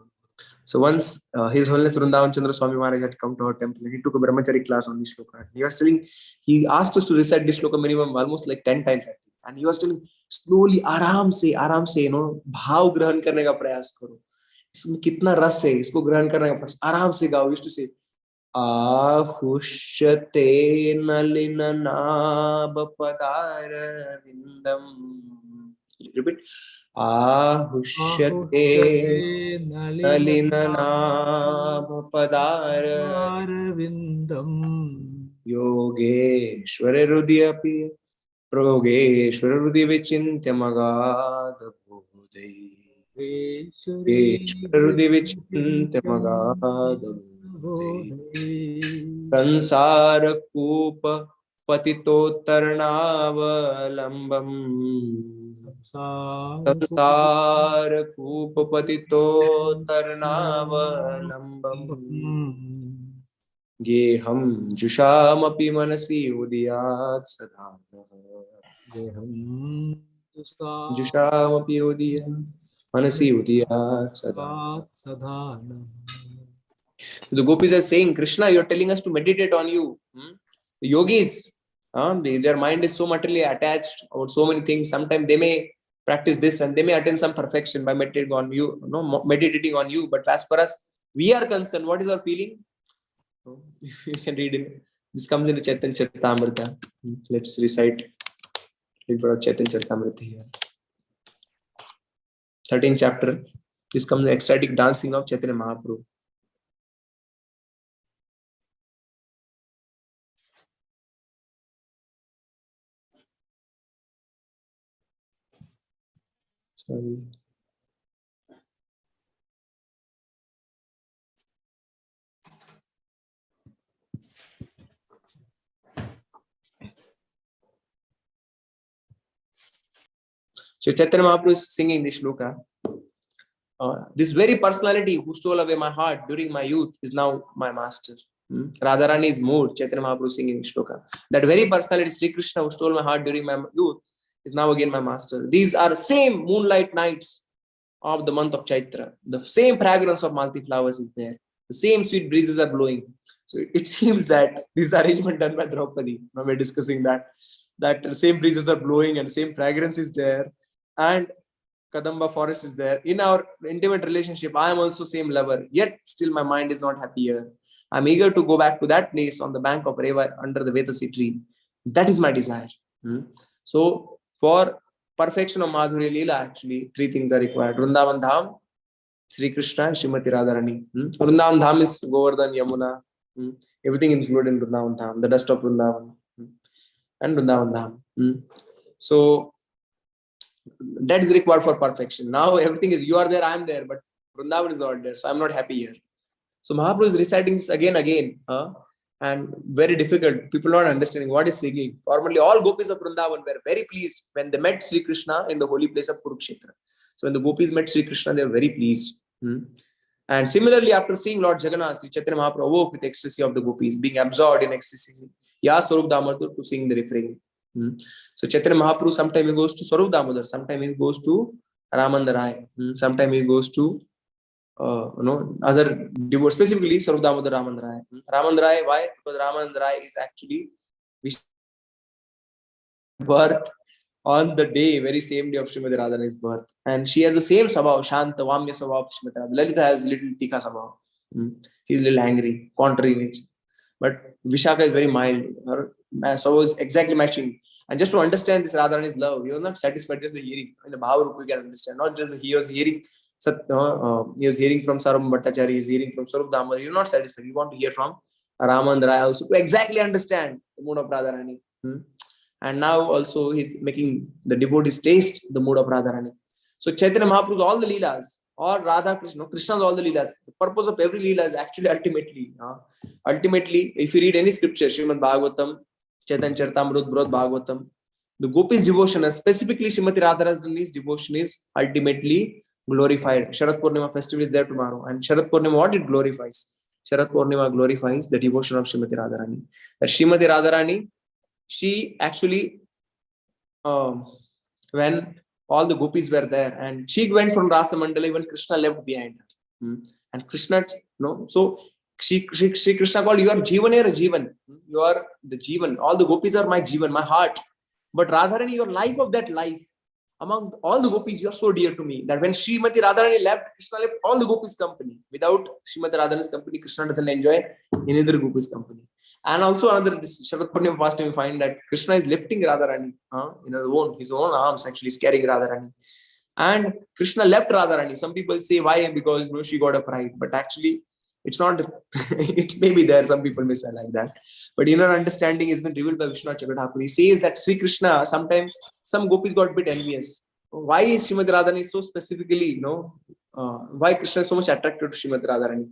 So once His Holiness Vrindavan Chandra Swami Maharaj had come to our temple, he took a brahmachari class on this shloka. He was telling, he asked us to recite this shloka minimum almost like 10 times, I think. And he was telling, slowly, आराम से, भाव ग्रहण करने का प्रयास करो. इसमें कितना रस है, इसको ग्रहण करने का प्रयास, आराम से गाओ. Used to say, Ahushate nalinanabha padara vindam. Repeat. Ahushate nalinanabha padara vindam. Yogeshwara hridaya vichintyamagadabodham. Yogeshwara hridaya vichintyamagadabodham. Sansara kupa patito taranavalamvam. Sansara kupa patito taranavalamvam. Geham jushamapi manasi udiyat sadhanaha. Geham jushamapi udiyat manasi udiyat sadhanaha. So the gopis are saying, Krishna, you're telling us to meditate on you. The yogis, their mind is so materially attached about so many things. Sometimes they may practice this and they may attain some perfection by meditating on you, meditating on you. But as far as we are concerned, what is our feeling? You can read it. This comes in the Chaitanya Charitamrita. Let's recite Chaitanya Charitamrita here. 13th chapter. This comes in the ecstatic dancing of Chaitanya Mahaprabhu. Sorry. So Chaitanya Mahaprabhu is singing this shloka. This very personality who stole away my heart during my youth is now my master. Radharani is moved. Chaitanya Mahaprabhu singing this shloka. That very personality, Sri Krishna, who stole my heart during my youth, is now again my master. These are same moonlight nights of the month of Chaitra. The same fragrance of Malti flowers is there. The same sweet breezes are blowing. So it seems that this arrangement done by Draupadi. Now we're discussing that the same breezes are blowing and same fragrance is there, and Kadamba forest is there. In our intimate relationship, I am also same lover. Yet still my mind is not happy here. I'm eager to go back to that place on the bank of Reva under the Vetasi tree. That is my desire. So for perfection of Madhurya Leela, actually, three things are required. Vrindavan Dham, Sri Krishna, Srimati Radharani. Vrindavan Dham is Govardhan, Yamuna. Everything included in Vrindavan Dham, the dust of Vrindavan. And Vrindavan Dham. So that is required for perfection. Now everything is, you are there, I am there, but Vrindavan is not there. So I'm not happy here. So Mahaprabhu is reciting this again. And very difficult. People not understanding what is singing. Formally, all gopis of Vrindavan were very pleased when they met Sri Krishna in the holy place of Kurukshetra. So when the gopis met Sri Krishna, they were very pleased. And similarly, after seeing Lord Jagannath, Sri Chaitanya Mahaprabhu awoke with ecstasy of the gopis, being absorbed in ecstasy. He asked Swarup Damodar to sing the refrain. So Chaitanya Mahaprabhu, sometimes he goes to Swarup Damodar, sometimes he goes to Ramandarai, sometimes he goes to other devotees, specifically Swarup Damodar Ramandarai. Ramandarai, why? Because Ramandarai is actually birth on the day, very same day of Srimati Radharani's birth. And she has the same sabhav, Shanta, Vamya sabhav of Srimati Radharani. Lalita has little Tikha sabhav. He's a little angry, contrary nature. But Vishaka is very mild. Her sabhav is exactly matching. And just to understand this Radharani's love, you are not satisfied just by hearing. In the Bhava you can understand. Not just he was hearing. He was hearing from Sarvam Bhattacharya, he is hearing from Swarup Damodar. You're not satisfied. You want to hear from Ramandarai also to exactly understand the mood of Radharani. And now also he's making the devotees taste the mood of Radharani. So Chaitanya Mahaprabhu's all the Leelas, or Radha Krishna, Krishna's all the Leelas. The purpose of every Leela is actually ultimately, if you read any scripture, Srimad Bhagavatam, Chaitanya Charitamrita, Brihad Bhagavatam, the gopis' devotion, and specifically Srimati Radharani's devotion, is ultimately glorified. Sharad Purnima festival is there tomorrow, and Sharad Purnima, what it glorifies? Sharad Purnima glorifies the devotion of Srimati Radharani. That Srimati Radharani, she actually, when all the gopis were there, and she went from Rasa Mandala when Krishna left behind her. And Krishna, so Shri Krishna called, you are Jivan or Jivan. You are the Jivan. All the gopis are my Jivan, my heart. But Radharani, your life of that life. Among all the gopis, you are so dear to me that when Srimati Radharani left, Krishna left all the gopis' company. Without Srimati Radharani's company, Krishna doesn't enjoy any other gopis' company. And also another, this Sharad Purnima fast, we find that Krishna is lifting Radharani in his own arms, actually is carrying Radharani. And Krishna left Radharani. Some people say why? Because she got a pride. But actually, it's not, it may be there, some people may say like that. But inner understanding has been revealed by Vishnu Chakra. He says that Sri Krishna, sometimes some gopis got a bit envious. Why is Srimati Radharani so specifically, why Krishna is so much attracted to Srimati Radharani?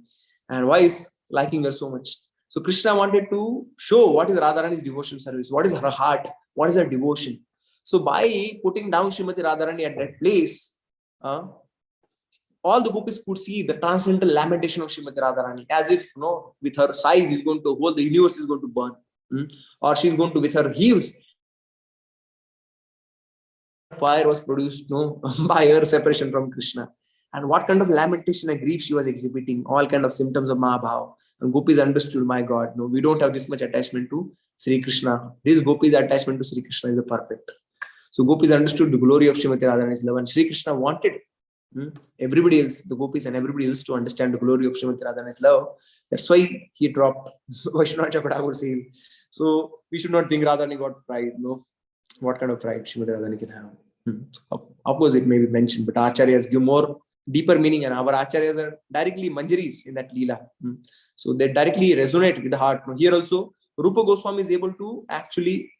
And why is liking her so much? So Krishna wanted to show what is Radharani's devotion service, what is her heart, what is her devotion. So by putting down Srimati Radharani at that place, all the gopis could see the transcendental lamentation of Srimati Radharani, as if, with her sighs is going to, whole the universe is going to burn, or she's going to, with her heaves, fire was produced, by her separation from Krishna. And what kind of lamentation and grief she was exhibiting, all kind of symptoms of Mahabhava. And gopis understood, my God, we don't have this much attachment to Sri Krishna. This gopis' attachment to Sri Krishna is a perfect. So gopis understood the glory of Srimati Radharani's love, and Sri Krishna wanted everybody else, the gopis and everybody else, to understand the glory of Srimati Radharani's love. That's why he dropped. Vaishnava Chakra says. So we should not think Radharani got pride. What kind of pride Srimati Radharani can have? Opposite may be mentioned, but Acharyas give more deeper meaning, and our Acharyas are directly manjaris in that Leela. So they directly resonate with the heart. Here also, Rupa Goswami is able to actually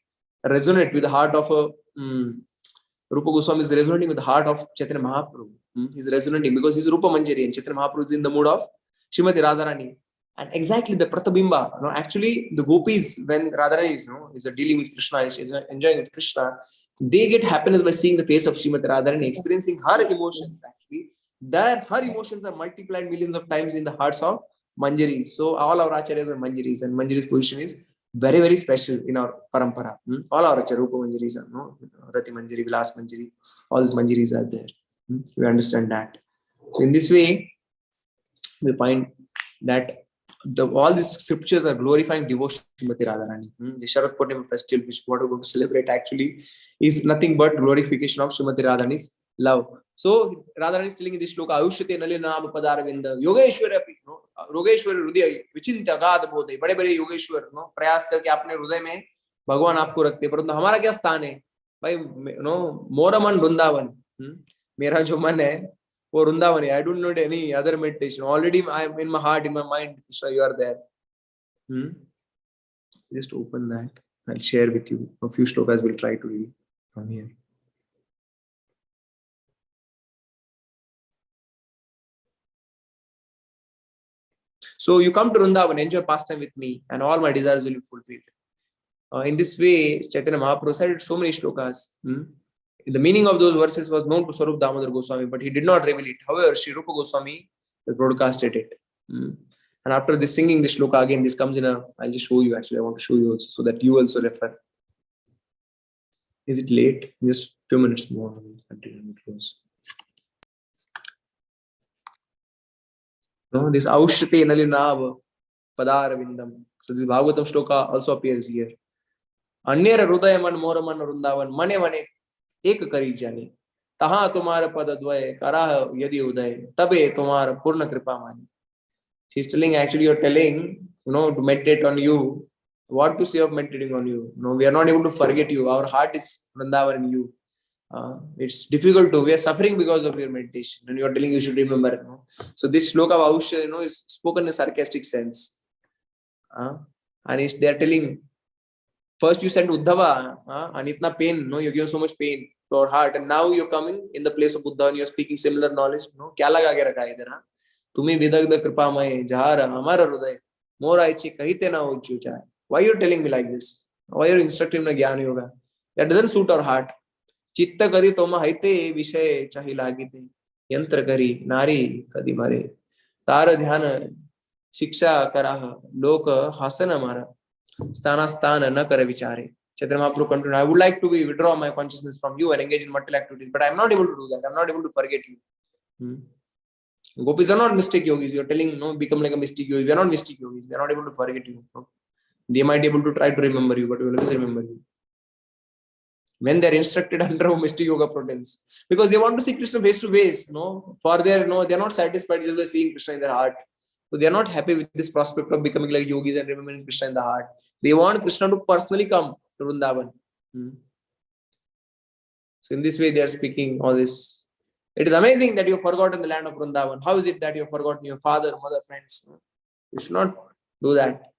resonate with the heart of Rupa Goswami is resonating with the heart of Chaitanya Mahaprabhu. He's resonating because he's Rupa Manjari, and Chaitanya Mahaprabhu is in the mood of Srimati Radharani. And exactly the Pratabimba, actually the gopis, when Radharani is dealing with Krishna, is enjoying with Krishna, they get happiness by seeing the face of Srimati Radharani, experiencing her emotions. Actually, her emotions are multiplied millions of times in the hearts of Manjaris. So all our Acharyas are Manjaris, and Manjari's position is very, very special in our parampara. All our Acharya, Rupa Manjaris are, Rati Manjari, Vilas Manjari, all these Manjaris are there. We understand that. So in this way, we find that all these scriptures are glorifying devotion to Srimati Radharani. The Sharat Purnima festival, which what we're going to celebrate, actually is nothing but glorification of Srimati Radharani's love. So Radharani is telling in this shloka, Ayushyate Nalinam Padaravinda, Yogeshwar api, Yogeshwar Hridaya, Vichintya Agad Bodhe, बड़े बड़े योगेश्वर प्रयास करके अपने हृदय में भगवान आपको रखते हैं, परंतु हमारा क्या स्थान है भाई? मोर मन वृंदावन, मेरा जो मन है वो वृंदावन है. I don't need any other meditation. Already I am in my heart, in my mind, Krishna, you are there. Just open that. I'll share with you a few shlokas. We'll try to read from here. So you come to Vrindavan, enjoy pastime with me, and all my desires will be fulfilled. In this way, Chaitanya Mahaprabhu cited so many shlokas. The meaning of those verses was known to Swarup Damodar Goswami, but he did not reveal it. However, Sri Rupa Goswami broadcasted it. And after this singing this shloka again, this comes in a, I'll just show you actually. I want to show you also so that you also refer. Is it late? Just few minutes more. Continue to close. No, this Aushate Nalinav Padaravindam. So this Bhagavatam shloka also appears here. Anyara Rudayaman Moraman Rundavan Mane Mane एक करी जानी तहां तुम्हारा पद द्वय कराह यदि उदय तबे तुम्हारा पूर्ण कृपा मानी. She's telling, actually you're telling, to meditate on you. What to say of meditating on you? We are not able to forget you. Our heart is Vrindavan in you. It's difficult to. We are suffering because of your meditation, and you are telling you should remember. So this shloka of Aushya, is spoken in a sarcastic sense, and they are telling. First you sent Uddhava, and itna pain, you give so much pain to our heart, and now you're coming in the place of Uddhava and you're speaking similar knowledge. Kya laga ke rakha hai idhar? Tumi vidagda kripamay jahara hamara hruday mora ichi kahite na ho chucha. Why are you telling me like this? Why are you instructing me gyan yoga? That doesn't suit our heart. Chitta kadi toma haite vishay chahi lagite yantra kari nari kadi mare tara dhyana shiksha karaha loka hasana mara Sthana sthana na kara vichare. Chaitanya Mahaprabhu continued, I would like to withdraw my consciousness from you and engage in material activities, but I'm not able to do that. I'm not able to forget you. Gopis are not mystic yogis. You're telling, become like a mystic yogi. We are not mystic yogis. We are not able to forget you. They might be able to try to remember you, but we will always remember you. When they're instructed under mystic yoga pretense, because they want to see Krishna face to face, for their, they're not satisfied just by seeing Krishna in their heart. So they are not happy with this prospect of becoming like yogis and remembering Krishna in the heart. They want Krishna to personally come to Vrindavan. So in this way, they are speaking all this. It is amazing that you have forgotten the land of Vrindavan. How is it that you have forgotten your father, mother, friends? You should not do that.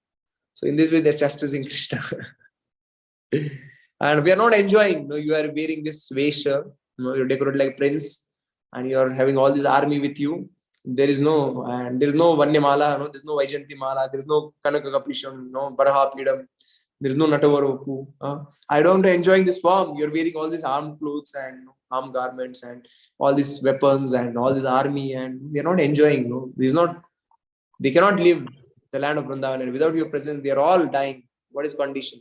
So in this way, they are chastising Krishna. And we are not enjoying. You are wearing this vesha. You're decorated like prince, and you are having all this army with you. There is no Vanyamala, there's no Vaijanti Mala, there is no Kanakakapisham, no Baraha Pidam, there is no Natavaroku. I don't enjoying this form. You're wearing all these armed clothes and armed garments and all these weapons and all this army, and we are not enjoying. They cannot live the land of Vrindavan, and without your presence, they are all dying. What is condition?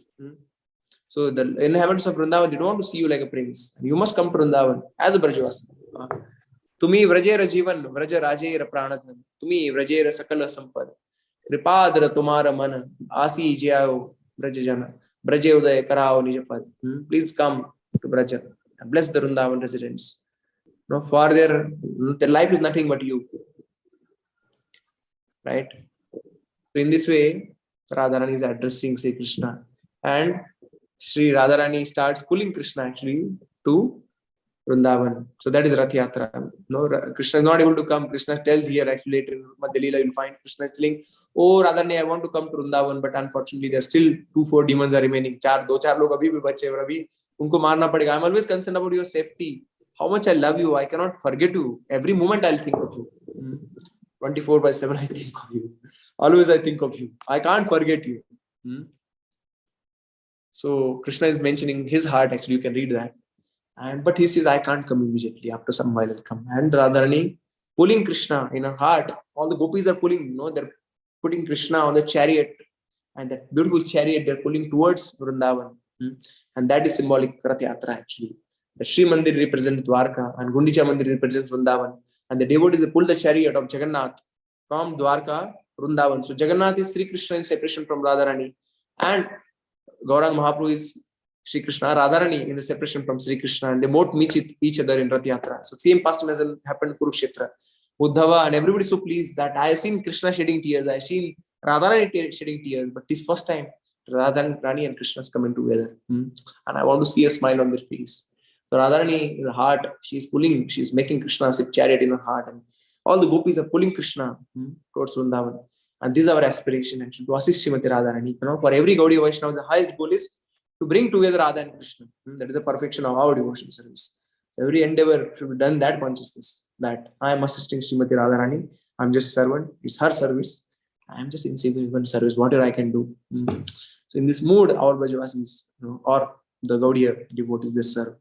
So the inhabitants of Vrindavan, they don't want to see you like a prince. You must come to Vrindavan as a Brajavasi. Tumi vrajera jivan vraja rajera pranadhan tumi vrajera sakala sampad kripadra tumara mana asi jayao brajajana braje uday karao nijapad. Please come to Braja and bless the Vrindavan residents. For their life is nothing but you, right? So in this way, Radharani is addressing Sri Krishna, and Sri Radharani starts pulling Krishna actually to Vrindavan. So that is Rath Yatra. Krishna is not able to come. Krishna tells here, actually later in Madhya Leela, you'll find Krishna is telling, oh Radharani, I want to come to Vrindavan, but unfortunately there are still 2-4 demons are remaining. 4 log abhi bhi bache hain, abhi unko marna padega. I'm always concerned about your safety. How much I love you. I cannot forget you. Every moment I'll think of you. 24/7 I think of you. Always I think of you. I can't forget you. So Krishna is mentioning his heart. Actually, you can read that. But he says, I can't come immediately. After some while I'll come. And Radharani pulling Krishna in her heart. All the gopis are pulling, they're putting Krishna on the chariot. And that beautiful chariot, they're pulling towards Vrindavan. And that is symbolic Rath Yatra actually. The Sri Mandir represents Dwarka and Gundicha Mandir represents Vrindavan. And the devotees pull the chariot of Jagannath from Dwarka, Vrindavan. So Jagannath is Sri Krishna in separation from Radharani, and Gaurang Mahaprabhu is Sri Krishna, Radharani in the separation from Sri Krishna, and they both meet each other in Rath Yatra. So same pastime as happened in Kurukshetra. Uddhava and everybody so pleased that I have seen Krishna shedding tears, I have seen Radharani shedding tears, but this first time Radharani and Krishna is coming together, and I want to see a smile on their face. So Radharani in the heart, she's making Krishna sit chariot in her heart, and all the gopis are pulling Krishna towards Vrindavan. And this is our aspiration, actually, to assist Srimati Radharani. For every Gaudiya Vaishnava, the highest goal is to bring together Radha and Krishna. That is the perfection of our devotion service. Every endeavor should be done that consciousness, that I am assisting Srimati Radharani, I am just a servant, it's her service, I am just insignificant service, whatever I can do. So in this mood, our Brajavasis, or the Gaudiya devotees, they serve.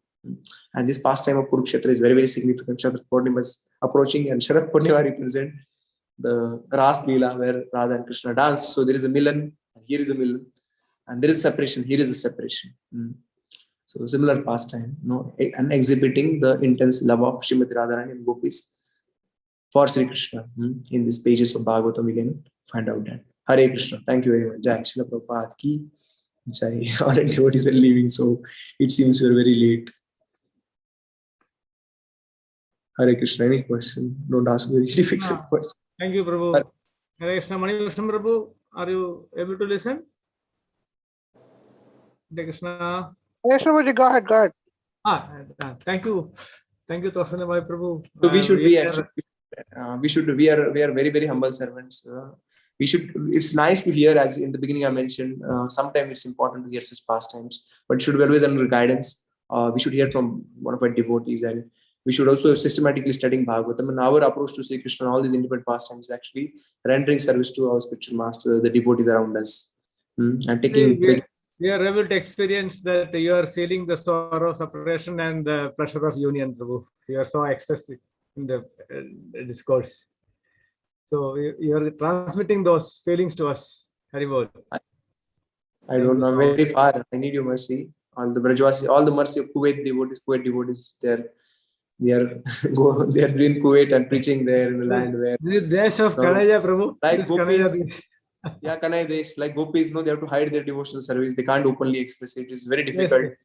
And this pastime of Kurukshetra is very, very significant. Sharath Purnima is approaching, and Sharath Purnima represents the Ras Leela where Radha and Krishna dance. So there is a milan, and here is a milan, and there is a separation, here is a separation. So similar pastime, and exhibiting the intense love of Srimati Radharani and gopis for Sri Krishna. In these pages of Bhagavatam, we can find out that. Hare Krishna. Thank you very much. Jai Srila Prabhupada ki Jai. All devotees are leaving, so it seems we are very late. Hare Krishna. Any question? Don't ask very difficult questions. Thank you, Prabhu. Hare Krishna. Mani Krishna, Prabhu. Are you able to listen? Hare Krishna. Yes, Prabhuji, go ahead. Thank you. Thank you, Toshan Nimai, Prabhu. So we should be actually, we are very, very humble servants. It's nice to hear, as in the beginning I mentioned, sometimes it's important to hear such pastimes, but it should be always under guidance. We should hear from one of our devotees, and we should also systematically studying Bhagavatam. And our approach to Sri Krishna and all these independent pastimes is actually rendering service to our spiritual master, the devotees around us, and taking. We are able to experience that you are feeling the sorrow of separation and the pleasure of union, Prabhu. You are so excessive in the discourse. So you are transmitting those feelings to us. Haribol. I don't know, very far. I need your mercy. All the Brajavasi, all the mercy of Kuwait devotees, they are doing Kuwait and preaching there in the land where. The Desh of Kanaya, Prabhu. Like gopis, yeah, Kanaya Desh, like gopis, they have to hide their devotional service. They can't openly express it. It's very difficult. Yes.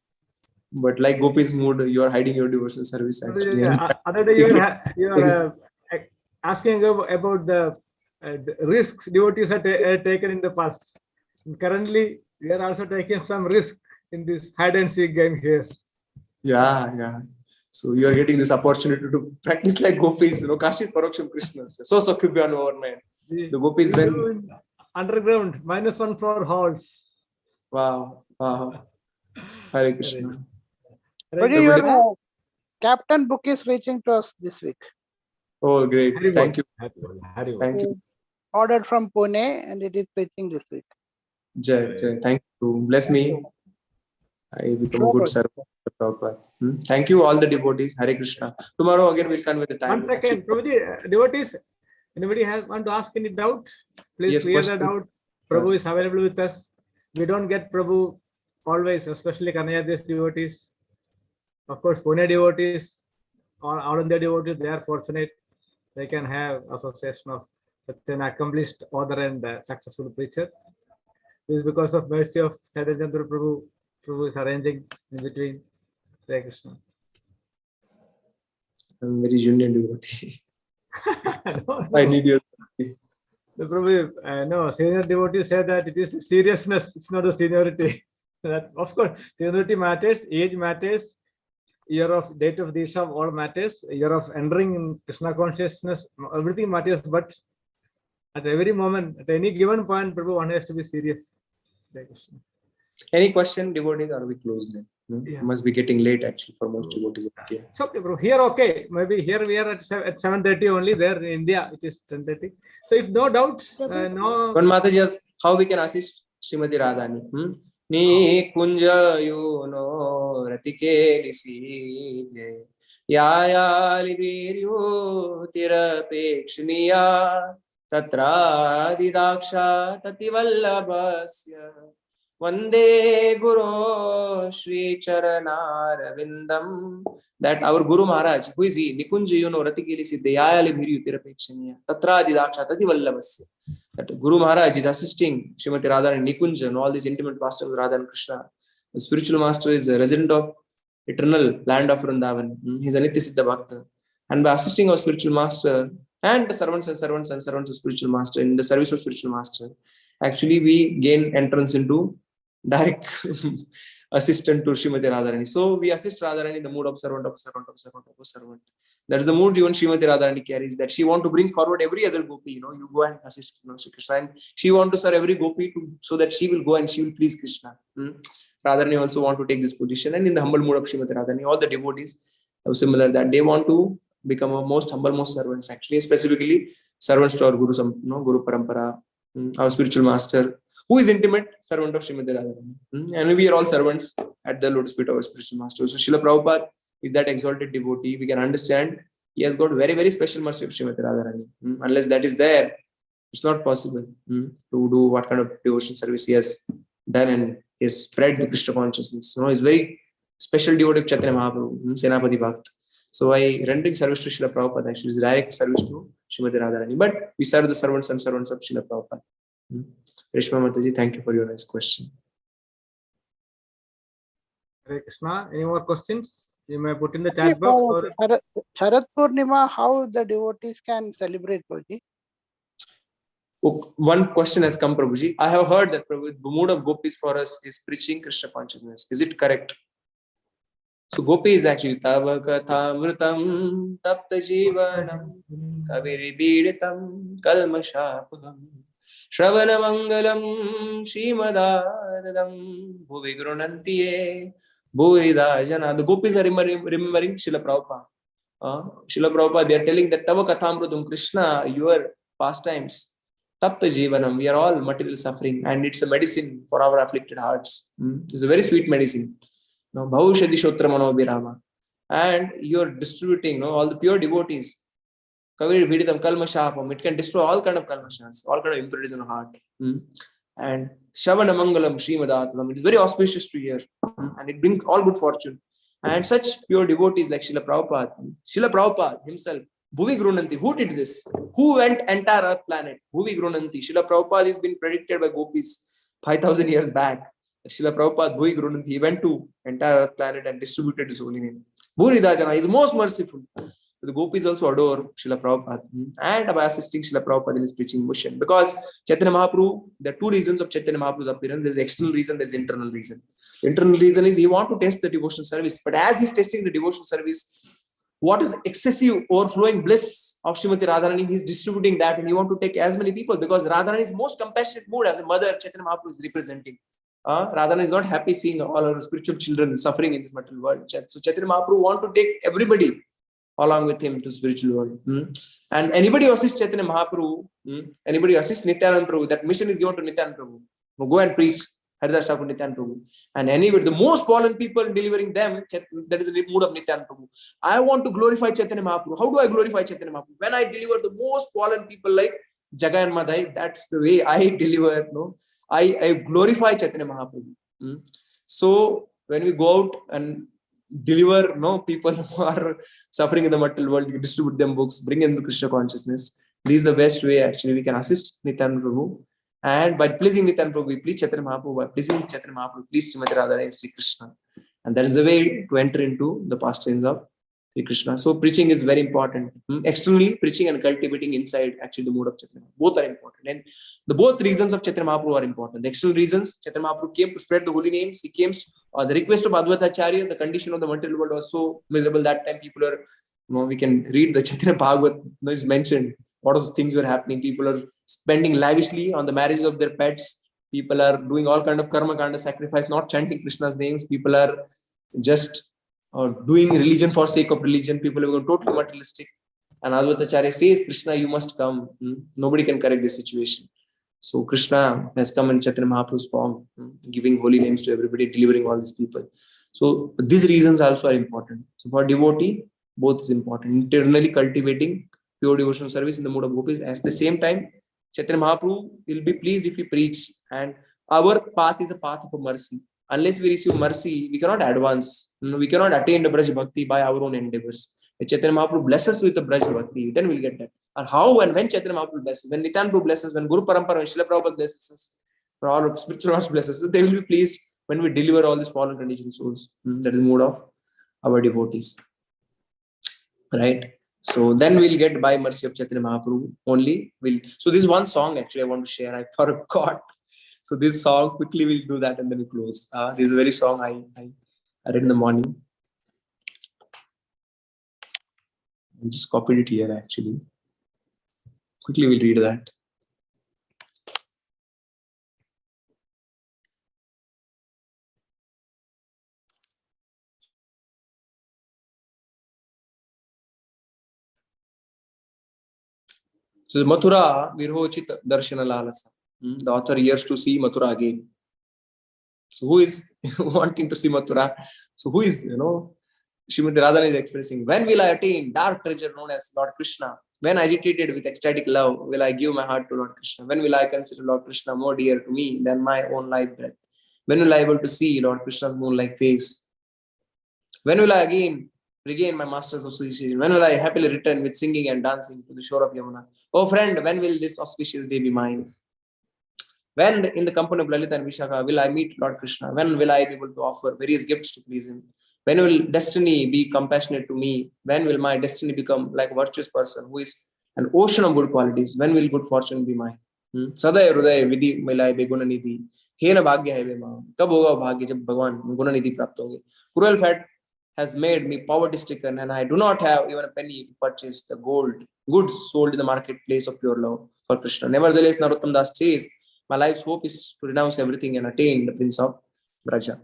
But like gopis mood, you are hiding your devotional service actually. Other day you are asking about the risks devotees have taken in the past. Currently, we are also taking some risk in this hide and seek game here. Yeah. So you are getting this opportunity to practice like gopis, Kashi Paroksham Krishnas. So Kubyan overnight. The gopis when underground, -1 floor halls. Wow. Hare Krishna. But your captain book is reaching to us this week. Oh, great. Thank you. Thank you. Ordered from Pune and it is reaching this week. Jai. Thank you. Bless me. I become a good servant. Thank you, all the devotees. Hare Krishna. Tomorrow again we'll come with the time. 1 second. Prabhuji, devotees, anybody want to ask any doubt? Please clear the doubt. Prabhu is available with us. We don't get Prabhu always, especially Kanaya Desh devotees. Of course, Pune devotees or all India devotees, they are fortunate. They can have association of such an accomplished author and successful preacher. This is because of mercy of Sadhajandra Prabhu. Prabhu is arranging in between. Hare Krishna. I'm very junior devotee. I need your. The Prabhu, no, senior devotees say that it is the seriousness, it's not the seniority. That, of course, seniority matters, age matters, year of date of Disha, all matters, year of entering in Krishna consciousness, everything matters, but at every moment, at any given point, Prabhu, one has to be serious. Any question, devotees, are we closed then? It must be getting late actually for most devotees. It's okay, bro. Here, okay. Maybe here we are at 7:30 only. There in India, it is 10:30. So if no doubts, no. One Mataji asks how we can assist Srimati Radhani. Ni kunja no ratike lisi ya libiryo tirapekshniya tatra didaksha tativallabhasya Vande Guru Shri Charanarvindam. That our Guru Maharaj, who is he? Nikunja Yuno Ratikili Siddhayali Bhiri Utirapekshaniya Tatra Didaksha Tati Vallabhasya. That Guru Maharaj is assisting Srimati Radha and Nikunja and all these intimate pastors of Radha and Krishna. The spiritual master is a resident of eternal land of Vrindavan. He is a Nitya Siddha Bhakta. And by assisting our spiritual master and the servants and servants and servants of spiritual master in the service of spiritual master, actually we gain entrance into direct assistant to Srimati Radharani. So we assist Radharani in the mood of servant, of servant, of servant, of servant. That is the mood even Srimati Radharani carries, that she want to bring forward every other gopi, you go and assist Sri Krishna, and she want to serve every gopi so that she will go and she will please Krishna. Radharani also want to take this position, and in the humble mood of Srimati Radharani, all the devotees are similar, that they want to become a most humble, most servants, actually, specifically servants to our Guru, Guru Parampara, our spiritual master, who is intimate servant of Srimati Radharani. And we are all servants at the lotus feet of our spiritual master. So Srila Prabhupada is that exalted devotee. We can understand he has got very, very special mercy of Srimati Radharani. Unless that is there, it's not possible to do what kind of devotion service he has done, and he has spread the Krishna consciousness. He's very special devotee of Chaitanya Mahaprabhu, Senapati Bhakta. So I rendering service to Srila Prabhupada actually is direct service to Srimati Radharani. But we serve the servants and servants of Srila Prabhupada. Reshma Mataji, thank you for your nice question. Hare Krishna. Any more questions? You may put in the chat box. Sharat Purnima, how the devotees can celebrate, Prabhuji? One question has come, Prabhuji. I have heard that Prabhu, the mood of gopis for us is preaching Krishna consciousness. Is it correct? So gopi is actually Tava Kathamrutam Tapta Jivanam Kaviri Biditam Kalmashapam Shravana Mangalam Shrimadadam Bhuvi Grunantiye Bhuvida Jana. The gopis are remembering Srila Prabhupada. Srila Prabhupada, they are telling that Tava Kathamrutam, Krishna, your pastimes, Tapta Jivanam, we are all material suffering, and it's a medicine for our afflicted hearts. It's a very sweet medicine. Bhavushadi Shotra Mano Virama. And you're distributing all the pure devotees. Kavir Viditam Kalmashapam. It can destroy all kind of kalmashas, all kind of impurities in the heart. And Shavana Mangalam Srimadatalam. It is very auspicious to hear. And it brings all good fortune. And such pure devotees like Srila Prabhupada. Srila Prabhupada himself, Bhuvi Grunanti. Who did this? Who went entire Earth planet? Bhuvi Grunanti. Srila Prabhupada has been predicted by gopis 5,000 years back. Srila Prabhupada, Bhuvi Grunanti, he went to entire Earth planet and distributed his holy name. Bhuridajana, he is most merciful. The gopis also adore Srila Prabhupada. And by assisting Srila Prabhupada in his preaching mission. Because Chaitanya Mahaprabhu, there are two reasons of Chaitanya Mahaprabhu's appearance. There is external reason, there is internal reason. The internal reason is he wants to test the devotional service. But as he's testing the devotional service, what is excessive overflowing bliss of Srimati Radharani, he's distributing that, and he wants to take as many people, because Radharani's most compassionate mood as a mother, Chaitanya Mahaprabhu is representing. Radharani is not happy seeing all her spiritual children suffering in this material world. So Chaitanya Mahaprabhu wants to take everybody along with him to spiritual world. And anybody who assists Chaitanya Mahaprabhu, anybody who assists Nityananda Prabhu, that mission is given to Nityananda Prabhu. Go and preach Haridas Thakur Nityananda Prabhu. And anyway, the most fallen people delivering them, that is the mood of Nityananda Prabhu. I want to glorify Chaitanya Mahaprabhu. How do I glorify Chaitanya Mahaprabhu? When I deliver the most fallen people like Jagai and Madhai, that's the way I deliver. I glorify Chaitanya Mahaprabhu. So when we go out and deliver people who are suffering in the material world, you distribute them books, bring in the Krishna consciousness. This is the best way actually we can assist Nityananda Prabhu. And by pleasing Nityananda Prabhu, we please Chaitanya Mahaprabhu. By pleasing Chaitanya Mahaprabhu, please Srimati Radharani and Sri Krishna. And that is the way to enter into the pastimes of Sri Krishna. So preaching is very important. Externally, preaching and cultivating inside actually the mood of Chaitanya. Both are important. And the both reasons of Chaitanya Mahaprabhu are important. The external reasons, Chaitanya Mahaprabhu came to spread the holy names. He came on the request of Advaitacharya. The condition of the material world was so miserable that time. People are, we can read the Chaitanya Bhagavatam. It's mentioned what those things were happening. People are spending lavishly on the marriages of their pets. People are doing all kind of karma kind of sacrifice, not chanting Krishna's names. People are just doing religion for sake of religion. People are going totally materialistic. And Advaitacharya says, Krishna, you must come. Nobody can correct this situation. So Krishna has come in Chaitanya Mahaprabhu's form, giving holy names to everybody, delivering all these people. So these reasons also are important. So for devotee, both is important. Internally cultivating pure devotional service in the mode of gopis. At the same time, Chaitanya Mahaprabhu will be pleased if we preach. And Our path is a path of mercy. Unless we receive mercy, we cannot advance. We cannot attain the Braj Bhakti by our own endeavors. If Chaitanya Mahaprabhu blesses us with the Braj Bhakti, then we'll get that. And how and when Chaitanya Mahaprabhu blesses, when Nityananda blesses, when Guru Parampara, when Srila Prabhupada blesses us, or all spiritual masters blesses us, they will be pleased when we deliver all these fallen conditioned souls. That is the mood of our devotees. Right? So then we'll get by mercy of Chaitanya Mahaprabhu only. So this is one song actually I want to share. I forgot. So this song, quickly we'll do that and then we close. This is a very song I read in the morning. I just copied it here actually. Quickly we'll read that. So Mathura Virhochit Darshana Lalasa. The author yearns to see Mathura again. So who is wanting to see Mathura? So who is, Srimati Radharani is expressing, when will I attain dark treasure known as Lord Krishna? When agitated with ecstatic love, will I give my heart to Lord Krishna? When will I consider Lord Krishna more dear to me than my own life breath? When will I be able to see Lord Krishna's moon-like face? When will I again regain my master's association? When will I happily return with singing and dancing to the shore of Yamuna? Oh friend, when will this auspicious day be mine? When in the company of Lalita and Vishaka will I meet Lord Krishna? When will I be able to offer various gifts to please him? When will destiny be compassionate to me? When will my destiny become like a virtuous person who is an ocean of good qualities? When will good fortune be mine? Sadaya Hruday Vidhi Milai Beguna Nidhi. Hena Bhagya hai Vema. Kab hoga Bhagya jab Bhagwan Guna Nidhi prapt honge. Cruel fate has made me poverty stricken and I do not have even a penny to purchase the goods sold in the marketplace of pure love for Krishna. Nevertheless, Narottam Das says, my life's hope is to renounce everything and attain the Prince of Braja.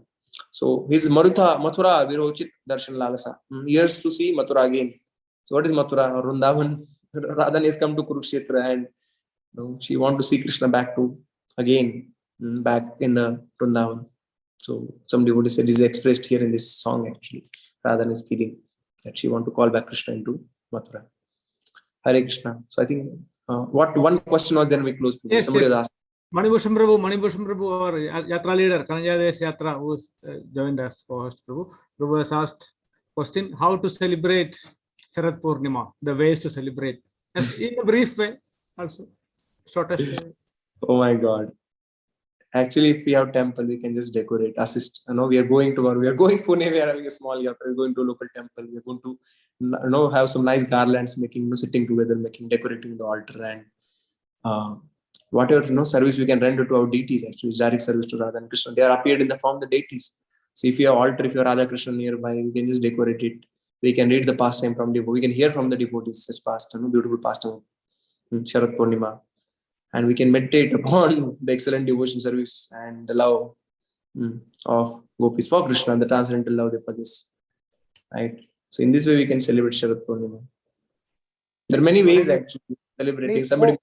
So his Mathura Virochit Darshan Lalasa. Years to see Mathura again. So what is Mathura? Vrindavan. Radhan has come to Kurukshetra and she wants to see Krishna back in the Vrindavan. So some devotee said is expressed here in this song actually. Radhan is feeling that she wants to call back Krishna into Mathura. Hare Krishna. So I think what one question was, then we close. Yes, Somebody yes. has asked. Manibhushan Prabhu, our Yatra leader, Kanaya Desh Yatra, who joined us for host Prabhu. Prabhu has asked question, how to celebrate Sharad Purnima, the ways to celebrate. In a brief way, also, shortest way. Oh my God. Actually, if we have temple, we can just decorate, assist. We are going tomorrow. We are going Pune. We are having a small yatra. We are going to a local temple. We are going to, have some nice garlands, sitting together, decorating the altar, and whatever service we can render to our deities. Actually, direct service to Radha and Krishna. They are appeared in the form of the deities. So if you have altar, if you have Radha Krishna nearby, we can just decorate it. We can read the pastime from devotees. We can hear from the devotees such pastime, beautiful pastime, Sharad Purnima. And we can meditate upon the excellent devotion service and the love of gopis for Krishna, the transcendental love they possess. Right? So in this way, we can celebrate Sharad Purnima. There are many ways actually celebrating. Somebody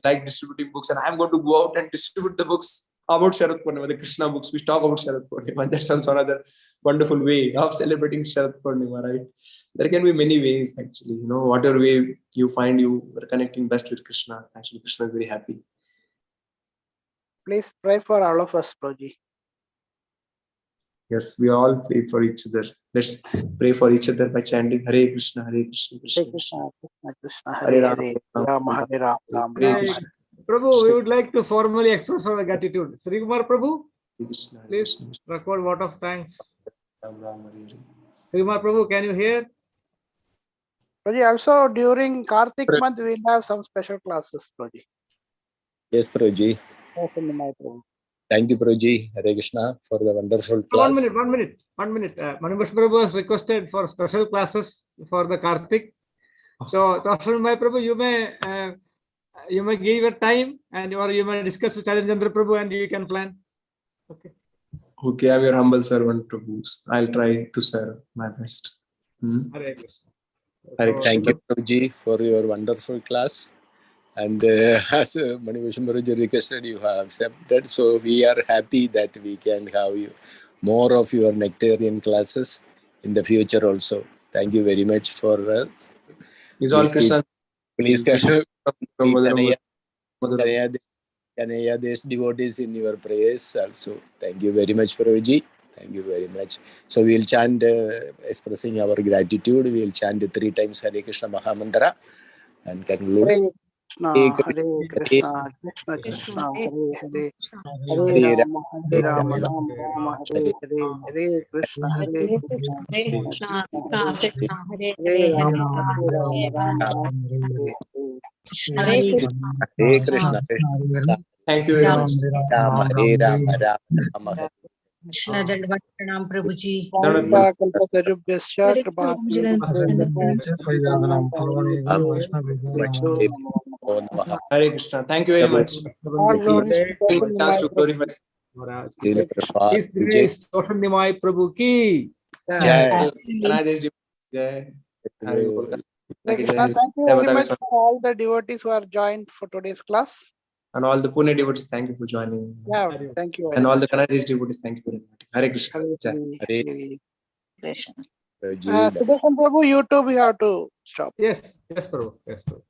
like distributing books, and I'm going to go out and distribute the books about Sharad Purnima, the Krishna books which talk about Sharad Purnima. That's also another wonderful way of celebrating Sharad Purnima, right? There can be many ways actually. Whatever way you find you are connecting best with Krishna. Actually, Krishna is very happy. Please pray for all of us, Prabhuji. Yes, we all pray for each other. Let's pray for each other by chanting Hare Krishna, Hare Krishna, Krishna Hare Krishna, Krishna, Krishna Krishna, Hare Hare, Rama Hare Rama, Rama Hare Rama. Krishna, Prabhu, we would like to formally express our gratitude. Sri Kumar Prabhu, Krishna, Hare please Krishna, record vote of thanks. Ram Ram Hare Hare. Sri Kumar Prabhu, can you hear? Prabhuji, also during Kartik month, we will have some special classes, Prabhuji. Yes, Prabhuji. Toshan Nimai, Prabhu. Thank you, Prabhuji. Hare Krishna for the wonderful class. 1 minute. Manibhushan Prabhu has requested for special classes for the Kartik. So, Toshan Nimai Prabhu, you may give your time and you may discuss with Chandra Prabhu and you can plan. Okay, I'm your humble servant, Prabhu. I'll try to serve my best. Hare Krishna. Hare Krishna. Thank you, Prabhuji, for your wonderful class. And as Manibhushan Prabhuji requested, you have accepted. So we are happy that we can have more of your nectarian classes in the future also. Thank you very much for Is all Krishna. please Krishna. Kanaya Kanayadesh devotees in your prayers also. Thank you very much, Prabhuji. Thank you very much. So we'll chant, expressing our gratitude. We'll chant 3 times Hare Krishna Mahamantra and conclude. Hare Krishna, Hare Hare Krishna, Krishna Krishna, Hare Hare, Hare Hare Rama, Hare Rama, Rama, Rama Rama, Hare Hare, Hare Krishna, Hare Krishna, Krishna Krishna, Hare Rama, Hare Rama, Rama Rama, Hare Hare. Hare Krishna. Hare Krishna, Krishna Thank you very much. Rama, Hare Rama, Rama Rama, Hare Krishna Dandavat Pranam Prabhuji. Kalpa kalpatarubhyascha Hare kripa Hare Krishna. Thank you very much. All glories to Toshan Chance Nimai to Prabhu. glorify. Maharaj. Hare Prabhupada His Jai. Grace Toshan Nimai Prabhu ki. Jai. Kanayadesh ji, Jai. Hare Gopal Krishna Hare ki Krishna. Jai. Thank you Jai very Bata much Vishwa. for all the devotees who are joined for today's class. And all the Pune devotees, thank you for joining. Yeah, thank you very And all the much. Kanayadesh devotees, thank you very much. Hare Krishna. Hare Jai. Hare Hare. Krishna. Prabhuji. Sudarshan Prabhu, you too, we have to stop. Yes, yes, Prabhu. Yes, Prabhu.